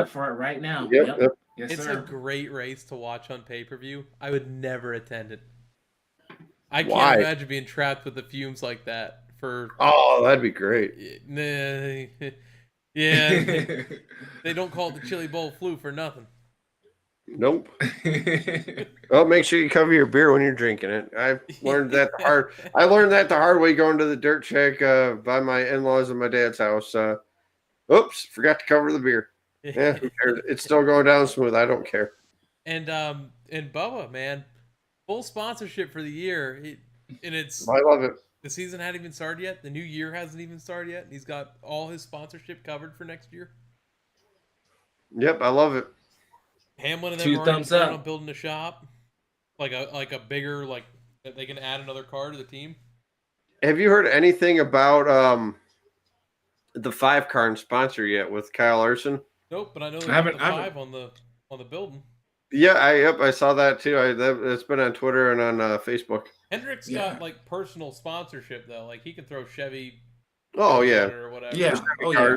Speaker 4: for it right now.
Speaker 2: Yep.
Speaker 4: Yes,
Speaker 1: it's
Speaker 4: sir.
Speaker 1: a great race to watch on pay-per-view. I would never attend it. I
Speaker 2: Why?
Speaker 1: can't imagine being trapped with the fumes like that for.
Speaker 2: Oh, that'd be great.
Speaker 1: Yeah, they don't call it the Chili Bowl flu for nothing.
Speaker 2: Nope. Well, make sure you cover your beer when you're drinking it. I learned that the hard way going to the dirt track by my in-laws and my dad's house. Oops, forgot to cover the beer. Yeah, who cares? It's still going down smooth. I don't care.
Speaker 1: And Bubba, man, full sponsorship for the year.
Speaker 2: I love it.
Speaker 1: The season hadn't even started yet. The new year hasn't even started yet, and he's got all his sponsorship covered for next year.
Speaker 2: Yep, I love it.
Speaker 1: Hamlin and them are on building a shop, like a bigger, like that they can add another car to the team.
Speaker 2: Have you heard anything about the 5-car sponsor yet with Kyle Larson?
Speaker 1: Nope, but I know they have the 5 on the building.
Speaker 2: Yeah, I saw that too. It's been on Twitter and on Facebook.
Speaker 1: Hendrick's got like personal sponsorship though, like he can throw Chevy.
Speaker 2: Oh yeah,
Speaker 1: or whatever.
Speaker 4: Yeah. Oh yeah.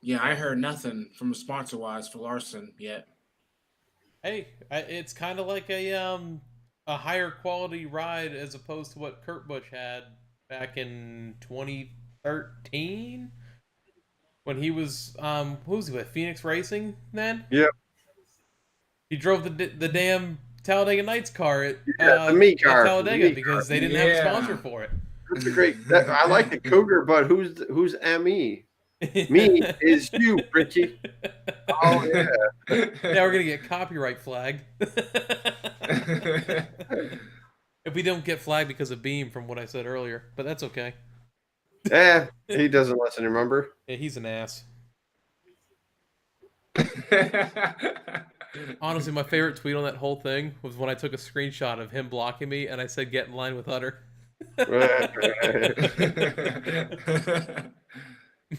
Speaker 4: Yeah, I heard nothing from sponsor wise for Larson yet.
Speaker 1: Hey, it's kind of like a higher quality ride as opposed to what Kurt Busch had back in 2013 when he was who was he with Phoenix Racing then?
Speaker 2: Yep.
Speaker 1: He drove the damn Talladega Nights car at,
Speaker 2: Yeah, the me car.
Speaker 1: at Talladega
Speaker 2: Me
Speaker 1: because they didn't
Speaker 4: Yeah.
Speaker 1: have a sponsor for it.
Speaker 2: That's a great. I like the Cougar, but who's ME? Me is you, Ricky. Oh yeah.
Speaker 1: Now we're gonna get copyright flagged. If we don't get flagged because of Beam from what I said earlier, but that's okay.
Speaker 2: Yeah, he doesn't listen. Remember?
Speaker 1: Yeah, he's an ass. Honestly, my favorite tweet on that whole thing was when I took a screenshot of him blocking me and I said, "Get in line with Utter."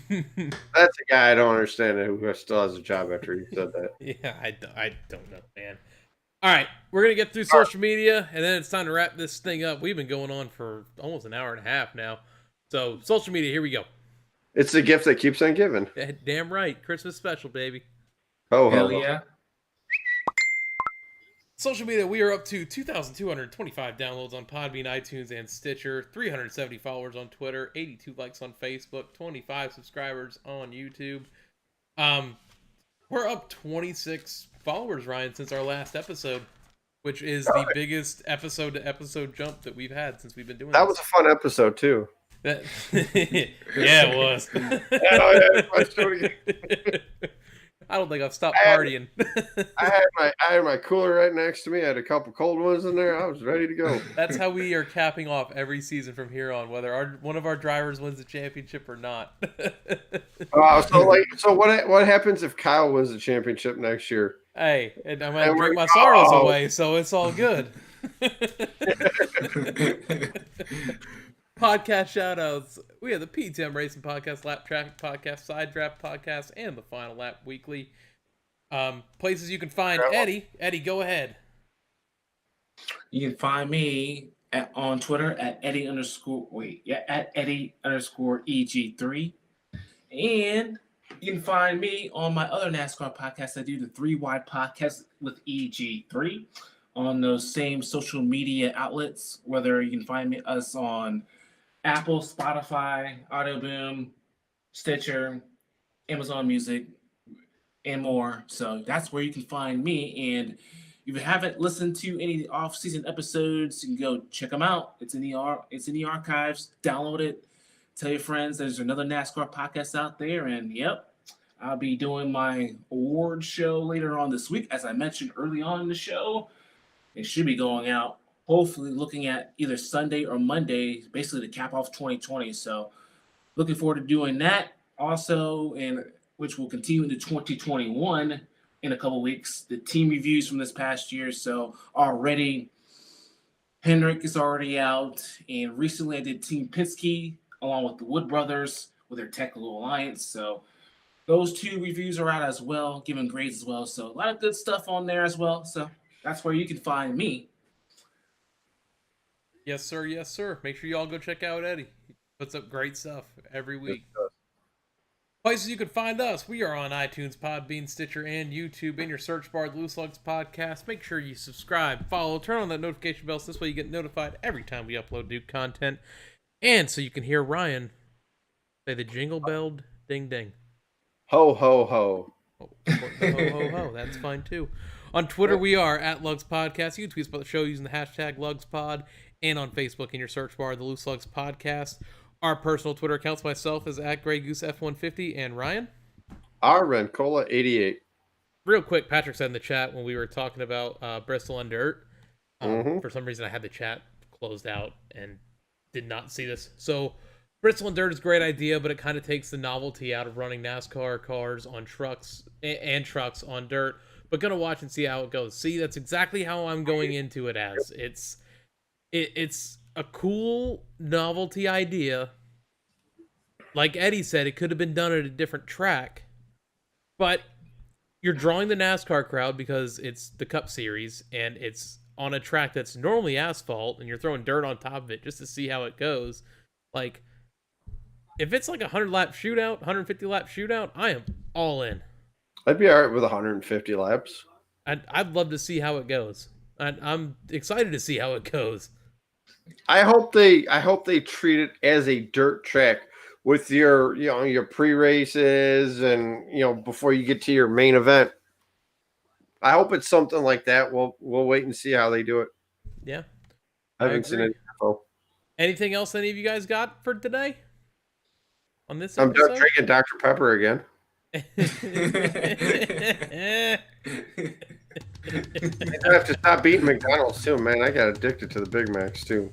Speaker 2: That's a guy I don't understand who still has a job after he said that.
Speaker 1: Yeah, I don't know, man. All right, we're going to get through social media, and then it's time to wrap this thing up. We've been going on for almost an hour and a half now. So, social media, here we go.
Speaker 2: It's the gift that keeps on giving.
Speaker 1: Damn right. Christmas special, baby.
Speaker 2: Oh,
Speaker 4: Hell yeah.
Speaker 1: Social media, we are up to 2,225 downloads on Podbean, iTunes, and Stitcher, 370 followers on Twitter, 82 likes on Facebook, 25 subscribers on YouTube. We're up 26 followers, Ryan, since our last episode, which is the biggest episode-to-episode jump that we've had since we've been doing
Speaker 2: that was a fun episode too.
Speaker 1: Yeah, it was. I don't think I've stopped partying.
Speaker 2: I had my cooler right next to me. I had a couple cold ones in there. I was ready to go.
Speaker 1: That's how we are capping off every season from here on, whether one of our drivers wins the championship or not.
Speaker 2: So what happens if Kyle wins the championship next year?
Speaker 1: Hey, and I'm gonna drink my sorrows away, so it's all good. Podcast shoutouts. We have the PTM Racing Podcast, Lap Traffic Podcast, Side Draft Podcast, and the Final Lap Weekly. Places you can find Eddie. Eddie, go ahead.
Speaker 4: You can find me on Twitter at Eddie_EG3. And you can find me on my other NASCAR podcast. I do the 3 Wide Podcast with EG3 on those same social media outlets, whether you can find us on Apple, Spotify, AudioBoom, Stitcher, Amazon Music, and more. So that's where you can find me. And if you haven't listened to any of the off-season episodes, you can go check them out. It's in the archives. Download it. Tell your friends there's another NASCAR podcast out there. And yep, I'll be doing my award show later on this week. As I mentioned early on in the show, it should be going out, hopefully looking at either Sunday or Monday, basically to cap off 2020. So looking forward to doing that also, and which will continue into 2021 in a couple weeks. The team reviews from this past year. So already Hendrick is already out. And recently I did Team Penske along with the Wood Brothers with their technical alliance. So those 2 reviews are out as well, giving grades as well. So a lot of good stuff on there as well. So that's where you can find me.
Speaker 1: Yes, sir. Yes, sir. Make sure you all go check out Eddie. He puts up great stuff every week. Places you can find us. We are on iTunes, Podbean, Stitcher, and YouTube. In your search bar, the Loose Lugs Podcast. Make sure you subscribe, follow, turn on that notification bell so this way you get notified every time we upload new content. And so you can hear Ryan say the jingle bell ding ding.
Speaker 2: Ho, ho, ho.
Speaker 1: Oh, ho, ho, ho. That's fine too. On Twitter, we are at Lugs Podcast. You can tweet about the show using the hashtag LugsPod. And on Facebook, in your search bar, the Loose Lugs Podcast. Our personal Twitter accounts, myself is at Grey Goose F150, and Ryan?
Speaker 2: Rencola88.
Speaker 1: Real quick, Patrick said in the chat when we were talking about Bristol and Dirt. For some reason, I had the chat closed out and did not see this. So, Bristol and Dirt is a great idea, but it kind of takes the novelty out of running NASCAR cars on trucks and trucks on dirt. But gonna watch and see how it goes. See, that's exactly how I'm going into it as. It's a cool novelty idea. Like Eddie said, it could have been done at a different track. But you're drawing the NASCAR crowd because it's the Cup Series, and it's on a track that's normally asphalt, and you're throwing dirt on top of it just to see how it goes. Like, if it's like a 100-lap shootout, 150-lap shootout, I am all in.
Speaker 2: I'd be all right with 150 laps.
Speaker 1: I'd love to see how it goes. I'm excited to see how it goes.
Speaker 2: I hope they treat it as a dirt track with your pre-races and before you get to your main event. I hope it's something like that. We'll wait and see how they do it.
Speaker 1: Yeah,
Speaker 2: I haven't seen any info.
Speaker 1: Anything else any of you guys got for today? On this
Speaker 2: I'm
Speaker 1: episode?
Speaker 2: done drinking Dr. Pepper again.
Speaker 4: Uh,
Speaker 2: I have to stop eating McDonald's too, man. I got addicted to the Big Macs too.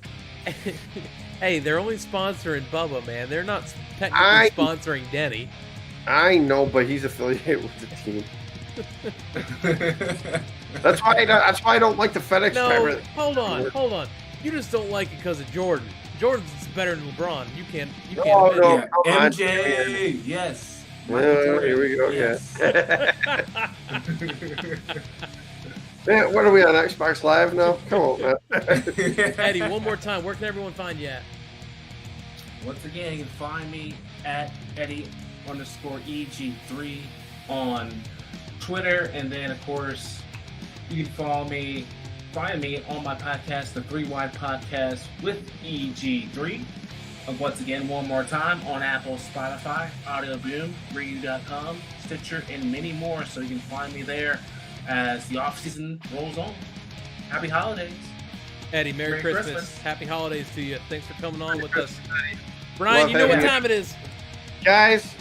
Speaker 1: Hey, they're only sponsoring Bubba, man. They're not technically sponsoring Denny.
Speaker 2: I know, but he's affiliated with the team. That's why I don't like the FedEx driver.
Speaker 1: Hold on. You just don't like it because of Jordan. Jordan's better than LeBron. You can't.
Speaker 2: No,
Speaker 4: yeah, MJ, yes.
Speaker 2: Here we go.
Speaker 4: Yes.
Speaker 2: Yeah. Man, what are we on Xbox Live now? Come on, man.
Speaker 1: Eddie, one more time. Where can everyone find you at?
Speaker 4: Once again, you can find me at Eddie_EG3 on Twitter, and then of course you can find me on my podcast, the 3 Wide Podcast with EG3. Once again, one more time on Apple, Spotify, AudioBoom, Review.com, Stitcher, and many more. So you can find me there as the off season rolls on. Happy holidays,
Speaker 1: Eddie. Merry Christmas. Happy holidays to you. Thanks for coming on with us, Brian. You know what time it is,
Speaker 2: guys.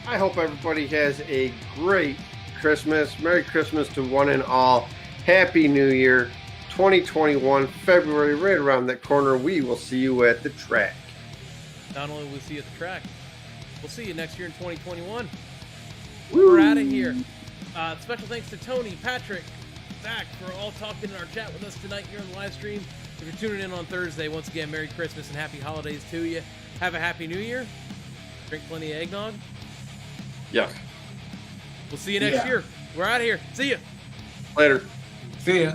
Speaker 2: I hope everybody has a great Christmas. Merry Christmas to one and all. Happy New Year, 2021, February, right around that corner. We will see you at the track.
Speaker 1: Not only will we see you at the track, we'll see you next year in 2021.
Speaker 2: Woo.
Speaker 1: We're out of here. Special thanks to Tony, Patrick, Zach for all talking in our chat with us tonight here on the live stream. If you're tuning in on Thursday, once again, Merry Christmas and Happy Holidays to you. Have a Happy New Year. Drink plenty of eggnog.
Speaker 2: Yeah.
Speaker 1: We'll see you next year. We're out of here. See you.
Speaker 2: Later.
Speaker 4: See ya.